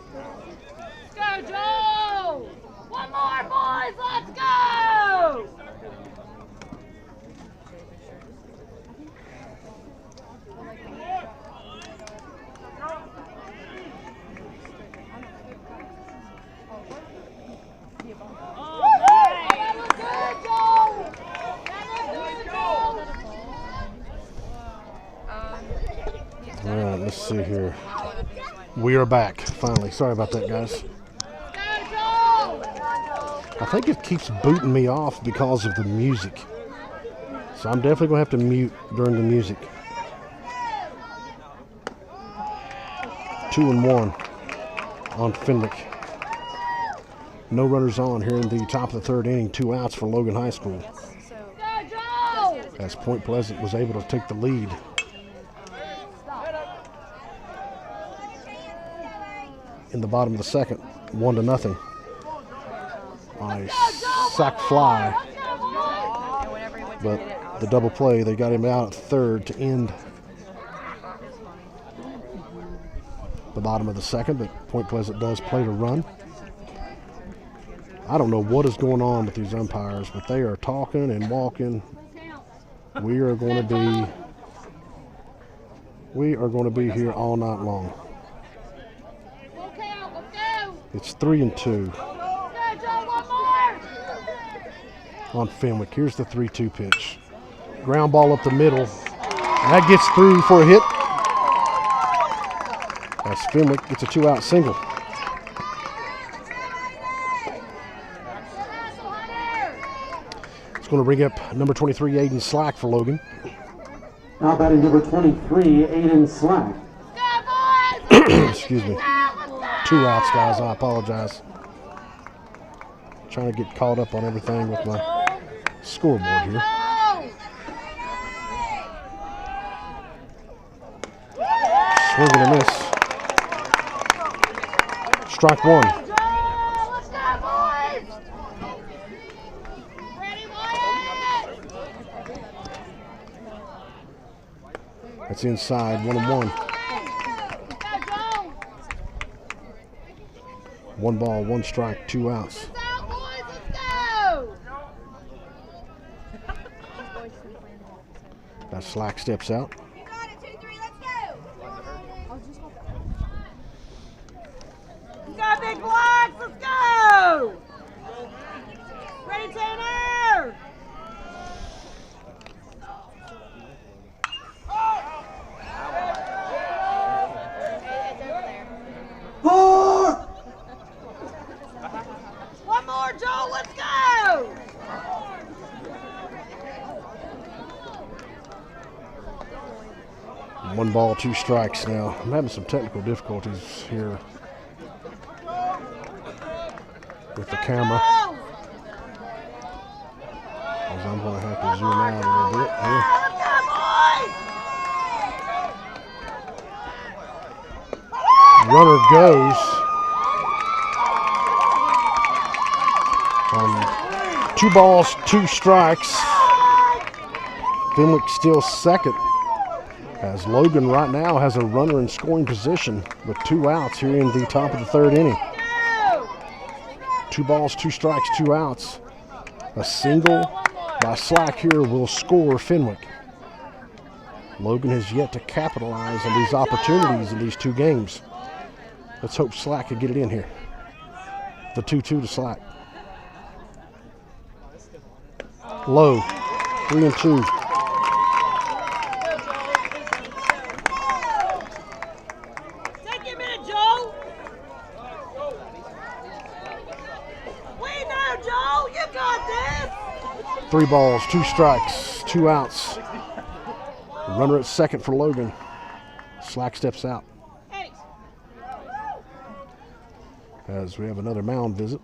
Let's go, Joel. One more, boys. Let's go. All right, let's see here. We are back, finally. Sorry about that, guys. I think it keeps booting me off because of the music. So I'm definitely going to have to mute during the music. 2-1 on Fenwick. No runners on here in the top of the third inning. 2 outs for Logan High School. As Point Pleasant was able to take the lead. In the bottom of the second, 1-0. On a sac fly. But the double play, they got him out at third to end the bottom of the second, but Point Pleasant does play to run. I don't know what is going on with these umpires, but they are talking and walking. We are going to be here all night long. It's 3-2 on Fenwick. Here's the 3-2 pitch. Ground ball up the middle. And that gets through for a hit. As Fenwick gets a 2-out single. It's going to bring up number 23, Aiden Slack for Logan. Now batting number 23, Aiden Slack. Excuse me. 2 outs, guys. I apologize. Trying to get caught up on everything with my scoreboard here. Swing and a miss. Strike 1. That's inside. 1-1. 1 ball, 1 strike, 2 outs. That Slack steps out. You got it, 2-3, let's go. You got big blocks, let's go. Ready, Tanner? One more, Joel, let's go! 1 ball, 2 strikes now. I'm having some technical difficulties here with the camera. I'm going to have to zoom out a little bit here. Runner goes on 2 balls, 2 strikes. Fenwick still second, as Logan right now has a runner in scoring position with 2 outs here in the top of the 3rd inning. 2 balls, 2 strikes, 2 outs. A single by Slack here will score Fenwick. Logan has yet to capitalize on these opportunities in these 2 games. Let's hope Slack can get it in here. The 2-2 to Slack. Low, 3-2. Take a minute, Joe. We know, Joe. You got this. 3 balls, 2 strikes, 2 outs. Runner at second for Logan. Slack steps out. As we have another mound visit.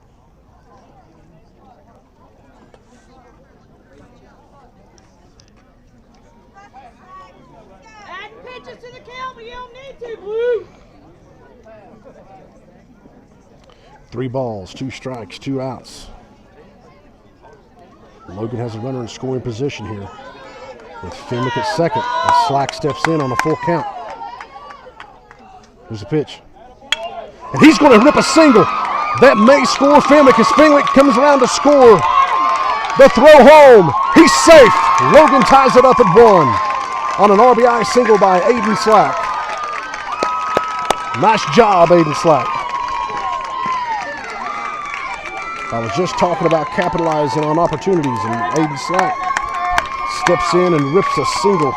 Adding pitches to the count, but you don't need to, Blue. 3 balls, 2 strikes, 2 outs. Logan has a runner in scoring position here with Fenwick at second as Slack steps in on a full count. Here's the pitch. And he's going to rip a single. That may score Fenwick as Fenwick comes around to score. The throw home. He's safe. Logan ties it up at 1 on an RBI single by Aiden Slack. Nice job, Aiden Slack. I was just talking about capitalizing on opportunities, and Aiden Slack steps in and rips a single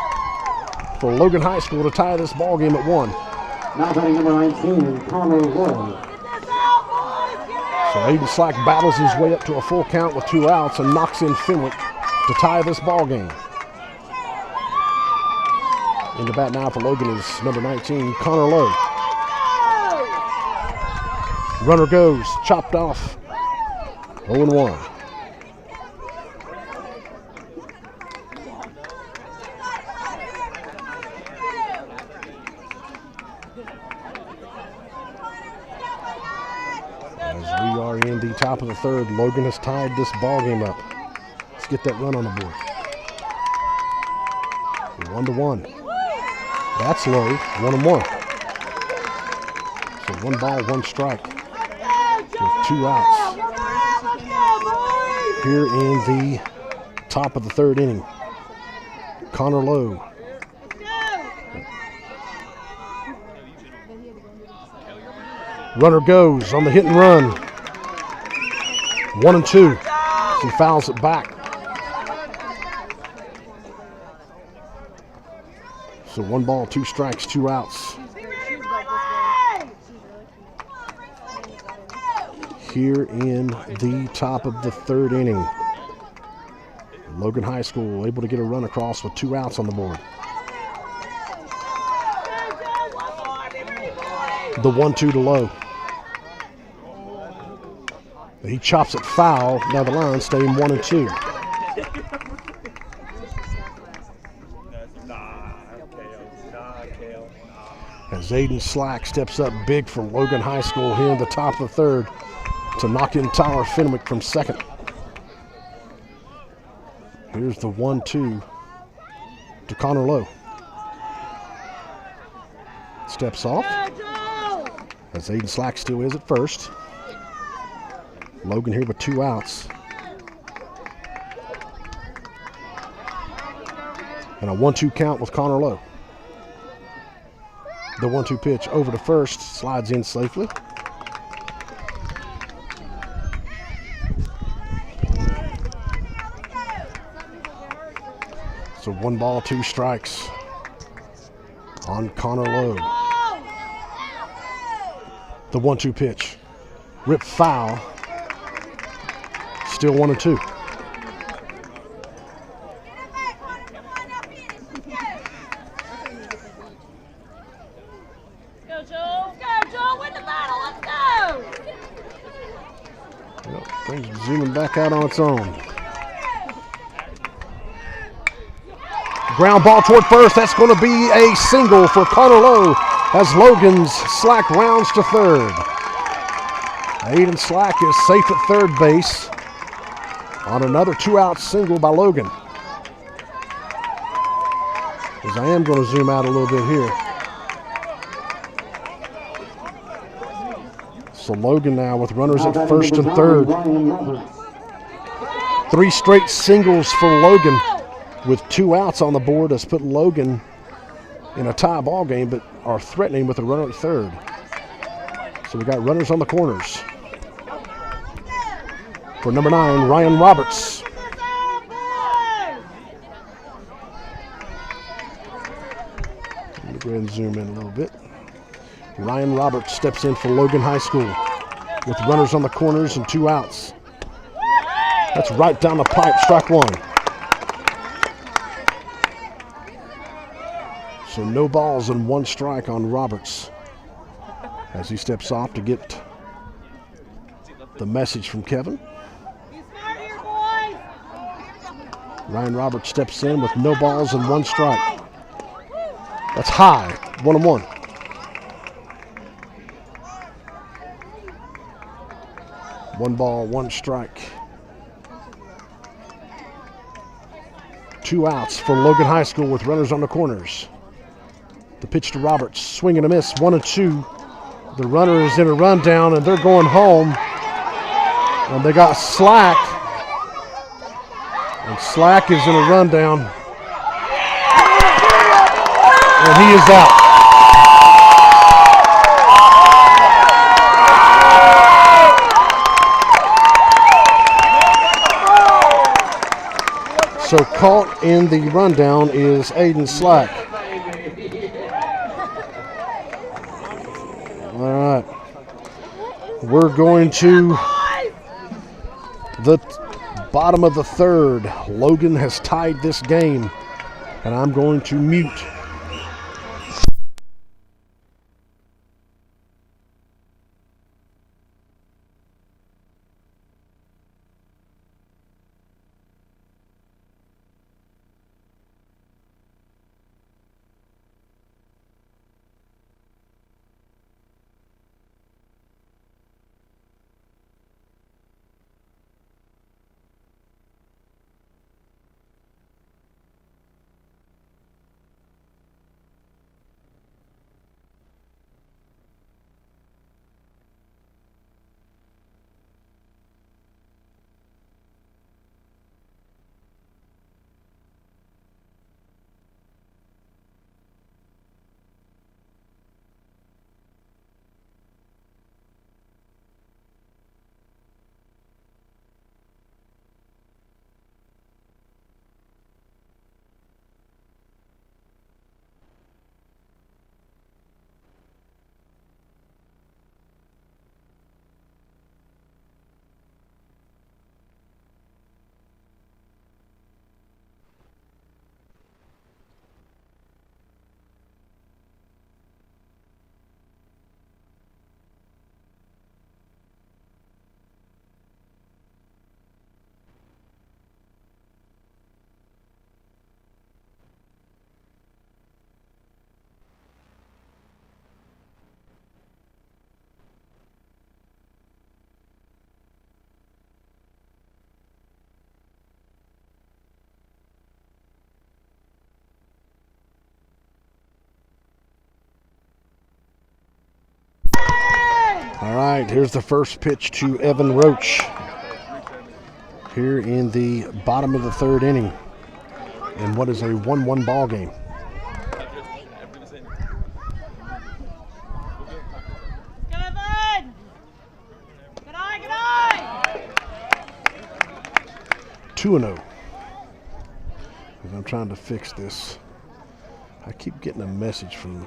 for Logan High School to tie this ball game at 1. Now batting number 19, Connor Lowe. So Aiden Slack battles his way up to a full count with 2 outs and knocks in Fenwick to tie this ball game. In the bat now for Logan is number 19, Connor Lowe. Runner goes, chopped off. 0-1. As we are in the top of the 3rd, Logan has tied this ball game up. Let's get that run on the board. 1-1. That's low. 1-1. So 1 ball, 1 strike with 2 outs. Here in the top of the 3rd inning, Connor Lowe. Runner goes on the hit and run. 1-2. He fouls it back. So 1 ball, 2 strikes, 2 outs. Here in the top of the 3rd inning, Logan High School able to get a run across with 2 outs on the board. The 1-2 to Lowe. He chops it foul down the line, staying 1-2. As Aiden Slack steps up big for Logan High School here in the top of the 3rd to knock in Tyler Fenwick from second. Here's the 1-2 to Connor Lowe. Steps off as Aiden Slack still is at first. Logan here with 2 outs. And a 1-2 count with Connor Lowe. The 1-2 pitch over to first, slides in safely. So 1 ball, 2 strikes on Connor Lowe. The 1-2 pitch. Rip foul. Still 1-2. Go, Joe. Let's go, Joe. Win the battle. Let's go. Well, things zooming back out on its own. Ground ball toward first. That's going to be a single for Connor Lowe as Logan's Slack rounds to third. Aiden Slack is safe at third base on another 2-out single by Logan. As I am going to zoom out a little bit here. So Logan now with runners at first and third. 3 straight singles for Logan with 2 outs on the board has put Logan in a tie ball game, but are threatening with a runner at third. So we got runners on the corners. For number 9, Ryan Roberts. Let me go ahead and zoom in a little bit. Ryan Roberts steps in for Logan High School with runners on the corners and 2 outs. That's right down the pipe, strike 1. So no balls and 1 strike on Roberts as he steps off to get the message from Kevin. Ryan Roberts steps in with no balls and 1 strike. That's high, 1-1. One ball, 1 strike. 2 outs for Logan High School with runners on the corners. The pitch to Roberts, swing and a miss, 1-2. The runner is in a rundown and they're going home. And they got Slack. And Slack is in a rundown. And he is out. So caught in the rundown is Aiden Slack. All right. We're going to the bottom of the third. Logan has tied this game, and I'm going to mute. All right, here's the first pitch to Evan Roach here in the bottom of the third inning in what is a 1-1 ball game. Kevin! Good eye! 2-0. I'm trying to fix this. I keep getting a message from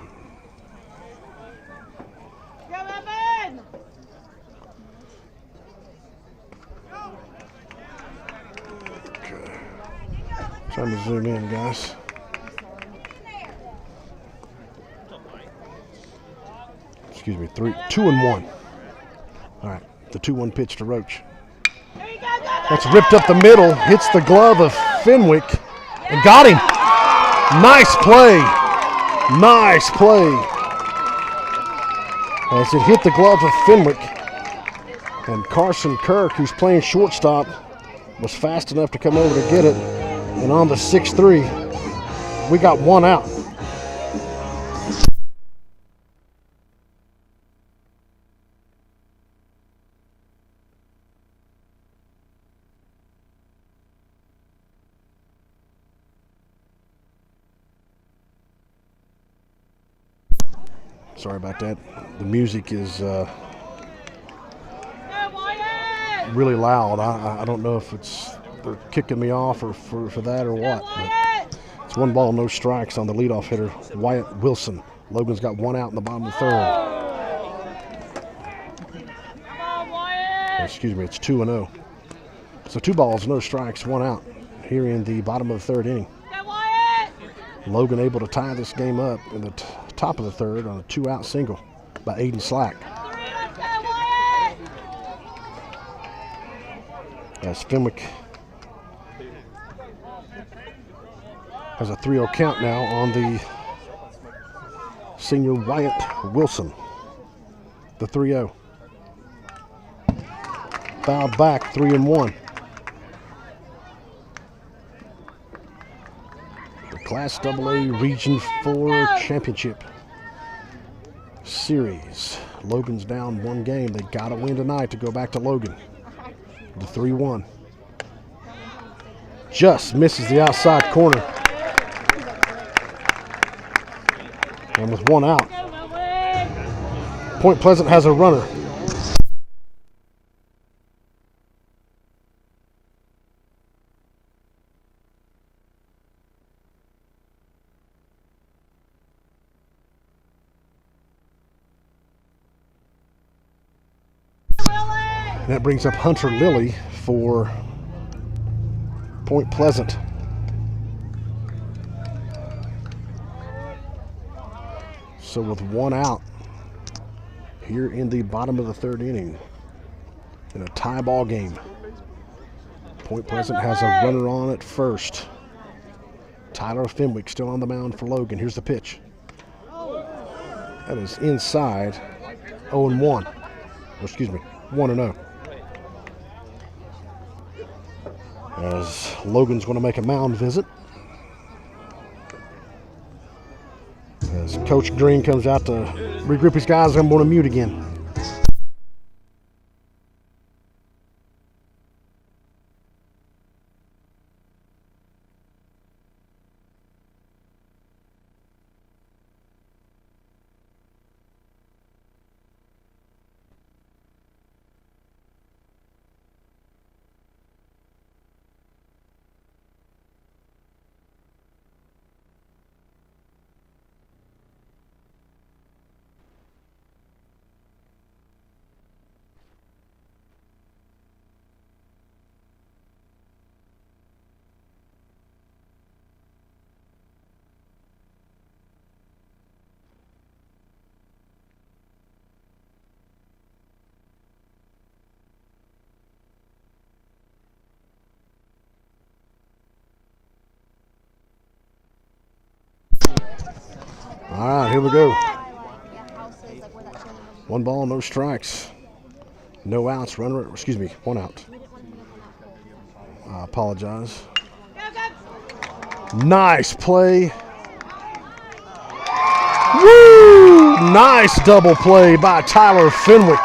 trying to zoom in, guys. Excuse me, 2-1. All right, the 2-1 pitch to Roach. That's ripped up the middle, hits the glove of Fenwick, and got him. Nice play. Nice play as it hit the glove of Fenwick. And Carson Kirk, who's playing shortstop, was fast enough to come over to get it. And on the 6-3, we got one out. Sorry about that. The music is really loud. I don't know if they're kicking me off or for that or what. But it's 1 ball, no strikes on the leadoff hitter, Wyatt Wilson. Logan's got one out in the bottom of the third. Excuse me, it's 2-0. So 2 balls, no strikes, 1 out here in the bottom of the third inning. Logan able to tie this game up in the top of the third on a 2-out single by Aiden Slack. As Fenwick has a 3-0 count now on the senior Wyatt Wilson. The 3-0. Fouled back, 3-1. The Class AA Region 4 Championship Series. Logan's down 1 game. They got to win tonight to go back to Logan. The 3-1. Just misses the outside corner. And with 1 out, Point Pleasant has a runner. And that brings up Hunter Lilly for Point Pleasant. So with 1 out here in the bottom of the third inning in a tie ball game, Point Pleasant has a runner on at first. Tyler Fenwick still on the mound for Logan. Here's the pitch. That is inside. 0-1. Excuse me, 1-0. As Logan's going to make a mound visit. As Coach Green comes out to regroup his guys, I'm going to mute again. All right, here we go. 1 ball, no strikes. No outs, 1 out. I apologize. Nice play. Woo! Nice double play by Tyler Fenwick.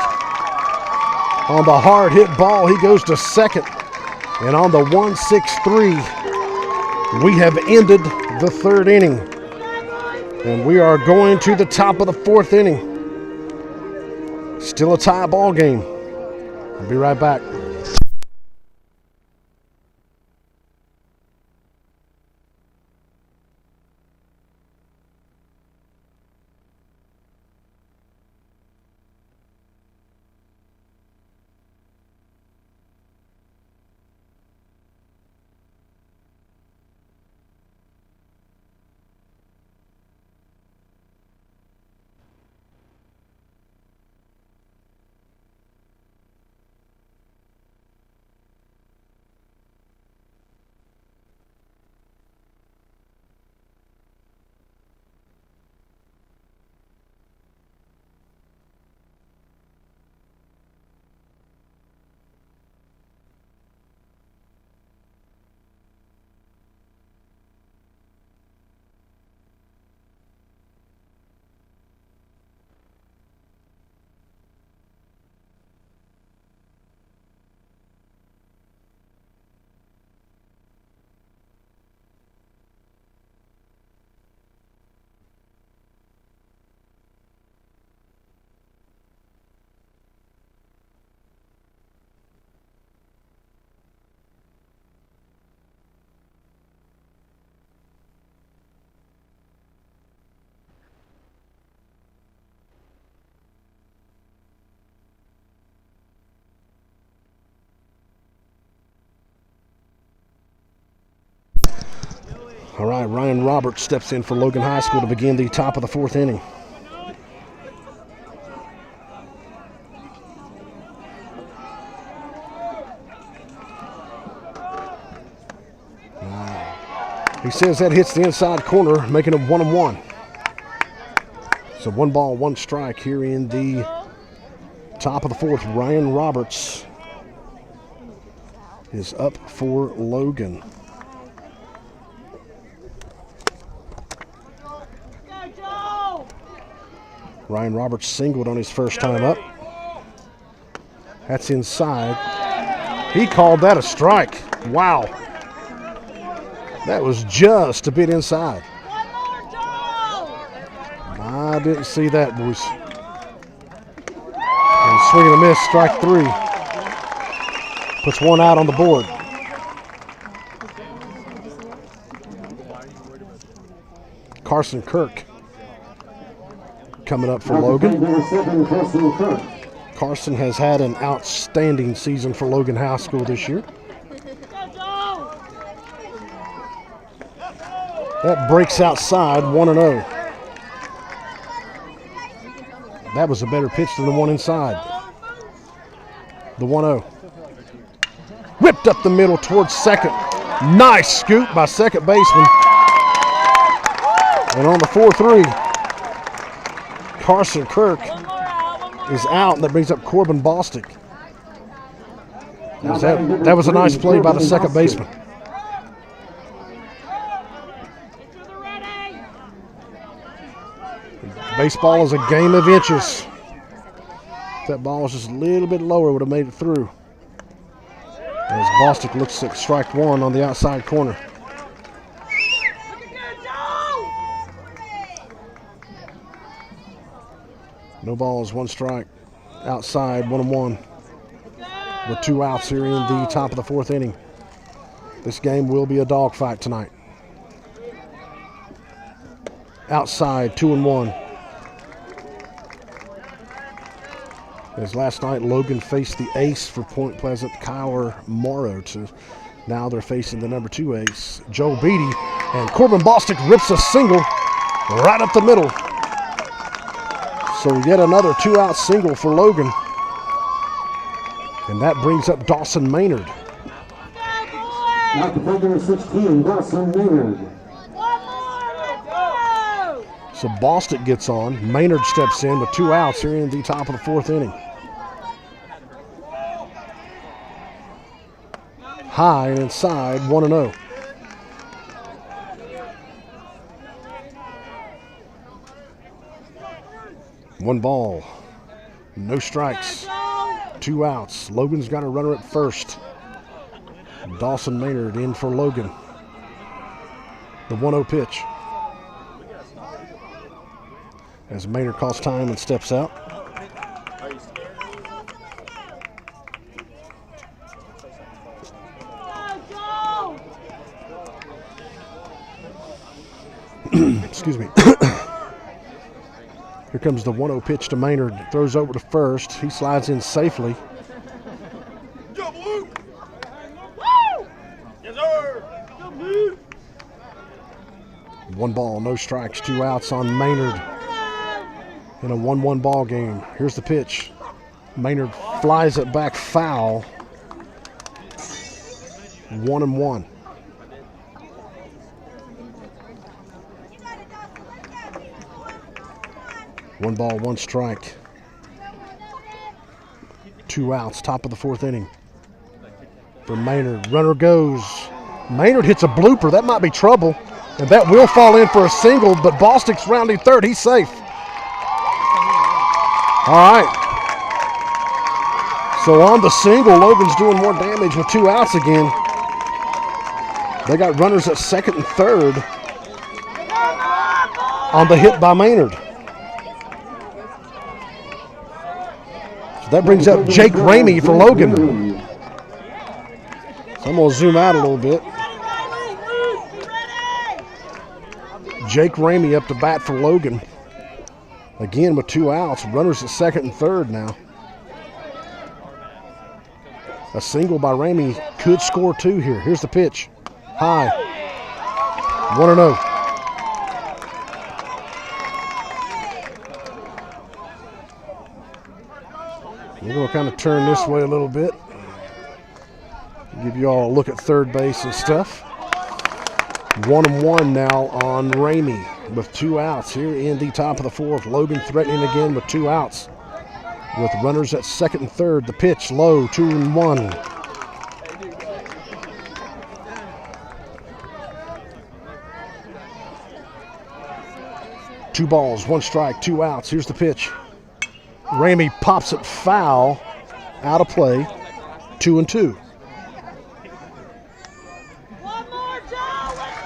On the hard hit ball, he goes to second. And on the 1-6-3, we have ended the third inning. And we are going to the top of the 4th inning. Still a tie ball game. I'll be right back. All right, Ryan Roberts steps in for Logan High School to begin the top of the 4th inning. He says that hits the inside corner, making it 1-1. So 1 ball, 1 strike here in the top of the 4th. Ryan Roberts is up for Logan. Ryan Roberts singled on his first time up. That's inside. He called that a strike. Wow. That was just a bit inside. I didn't see that, boys. And swing and a miss, strike 3. Puts 1 out on the board. Carson Kirk coming up for Logan. Carson has had an outstanding season for Logan High School this year. That breaks outside, 1-0. That was a better pitch than the one inside. The 1-0. Whipped up the middle towards second. Nice scoop by second baseman. And on the 4-3, Carson Kirk is out, and that brings up Corbin Bostic. That was a nice play by the second baseman. Baseball is a game of inches. If that ball was just a little bit lower, would have made it through. As Bostic looks at strike 1 on the outside corner. No balls, 1 strike. Outside, 1-1. With 2 outs here in the top of the 4th inning. This game will be a dogfight tonight. Outside, 2-1. As last night, Logan faced the ace for Point Pleasant, Kyler Morrow. Now they're facing the number 2 ace, Joe Beatty. And Corbin Bostic rips a single right up the middle. So yet another 2-out single for Logan. And that brings up Dawson Maynard. Out to play number 16, Dawson Maynard. So Bostic gets on. Maynard steps in with 2 outs here in the top of the 4th inning. High and inside, 1-0. One ball, no strikes, 2 outs. Logan's got a runner at first. Dawson Maynard in for Logan. The 1-0 pitch. As Maynard calls time and steps out. Excuse me. Here comes the 1-0 pitch to Maynard. Throws over to first. He slides in safely. Yes, sir. 1 ball, no strikes, 2 outs on Maynard in a 1-1 ball game. Here's the pitch. Maynard flies it back foul. 1-1. One ball, 1 strike. 2 outs, top of the 4th inning. For Maynard, runner goes. Maynard hits a blooper. That might be trouble. And that will fall in for a single, but Bostic's rounding third. He's safe. All right. So on the single, Logan's doing more damage with 2 outs again. They got runners at second and third on the hit by Maynard. So that brings up Jake Ramey for Logan. So I'm going to zoom out a little bit. Jake Ramey up to bat for Logan. Again with 2 outs. Runners at second and third now. A single by Ramey could score 2 here. Here's the pitch. High. 1-0. We're going to kind of turn this way a little bit. Give you all a look at third base and stuff. 1-1 now on Ramey with 2 outs here in the top of the 4th. Logan threatening again with 2 outs. With runners at second and third. The pitch low, 2-1. Two balls, 1 strike, 2 outs. Here's the pitch. Ramey pops it foul, out of play, 2-2. One more, Joe. Let's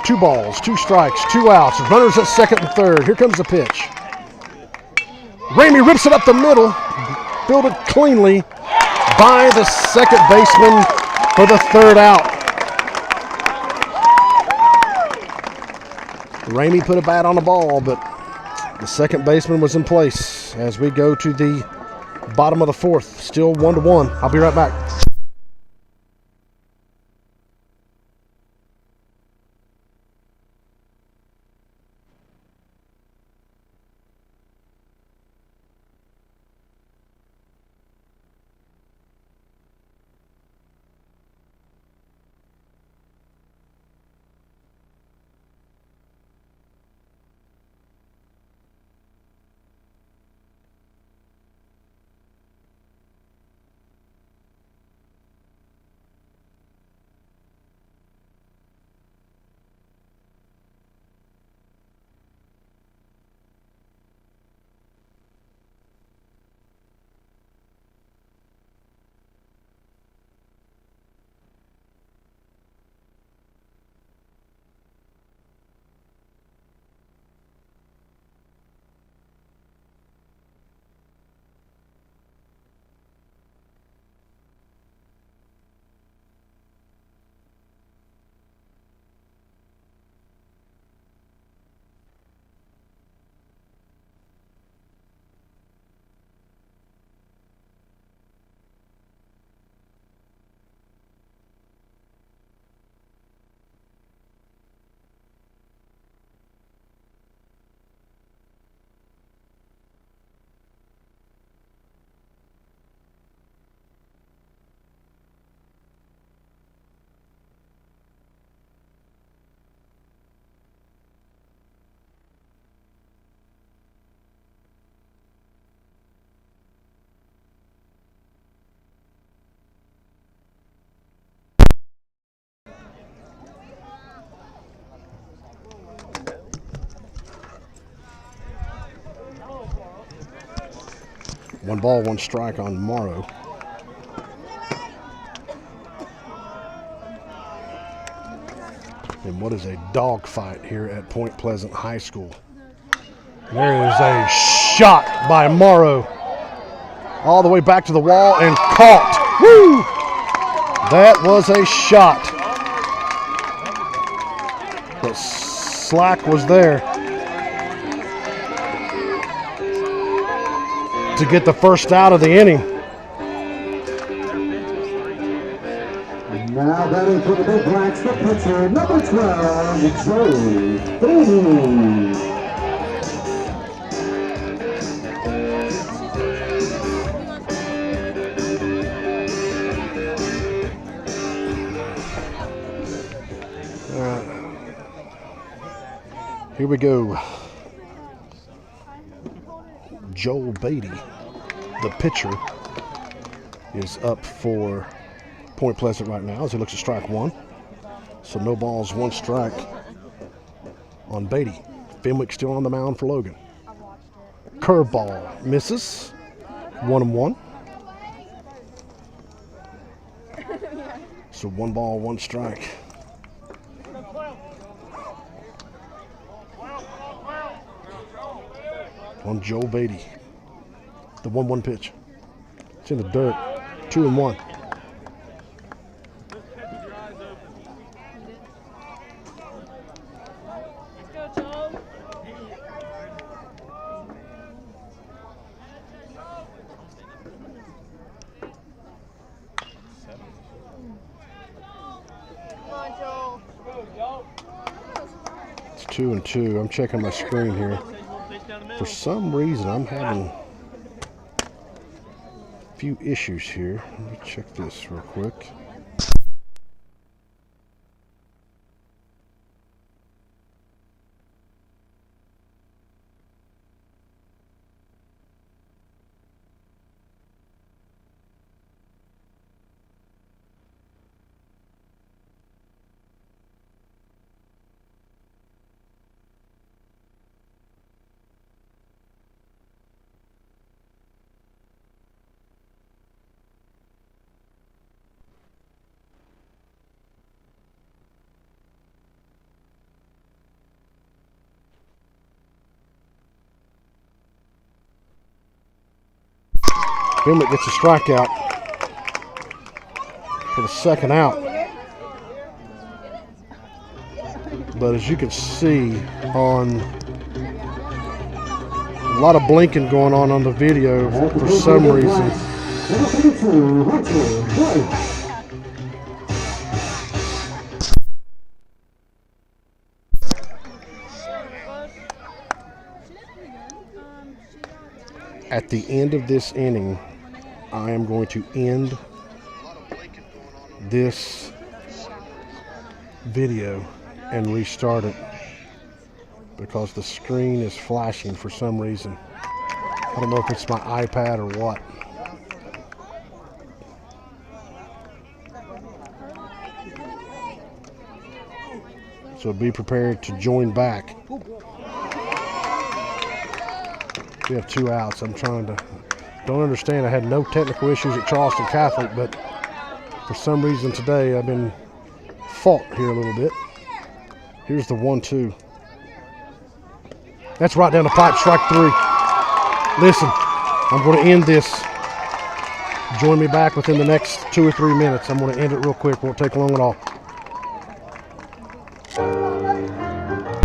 go. 2 balls, 2 strikes, 2 outs. Runners at second and third. Here comes the pitch. Ramey rips it up the middle, fielded cleanly by the second baseman for the 3rd out. Ramey put a bat on the ball, but the second baseman was in place as we go to the bottom of the 4th. Still 1-1. I'll be right back. One ball, 1 strike on Morrow. And what is a dogfight here at Point Pleasant High School. There is a shot by Morrow. All the way back to the wall and caught. Woo! That was a shot. But slack was there to get the first out of the inning. Now batting for the Big Blacks, the pitcher, number 12, Joe Beatty. Here we go. Joel Beatty, the pitcher, is up for Point Pleasant right now as he looks at strike 1. So no balls, 1 strike on Beatty. Fenwick still on the mound for Logan. Curveball misses. 1-1. So 1 ball, 1 strike. On Joe Beatty. The 1-1 pitch. It's in the dirt. 2-1. 2-2. I'm checking my screen here. For some reason, I'm having a few issues here. Let me check this real quick. Bimlett gets a strikeout for the second out. But as you can see on a lot of blinking going on the video for some reason. At the end of this inning, I am going to end this video and restart it because the screen is flashing for some reason. I don't know if it's my iPad or what. So be prepared to join back. We have 2 outs. Don't understand. I had no technical issues at Charleston Catholic, but for some reason today I've been fault here a little bit. Here's the 1-2. That's right down the pipe, strike 3. Listen, I'm going to end this. Join me back within the next 2 or 3 minutes. I'm going to end it real quick. Won't take long at all.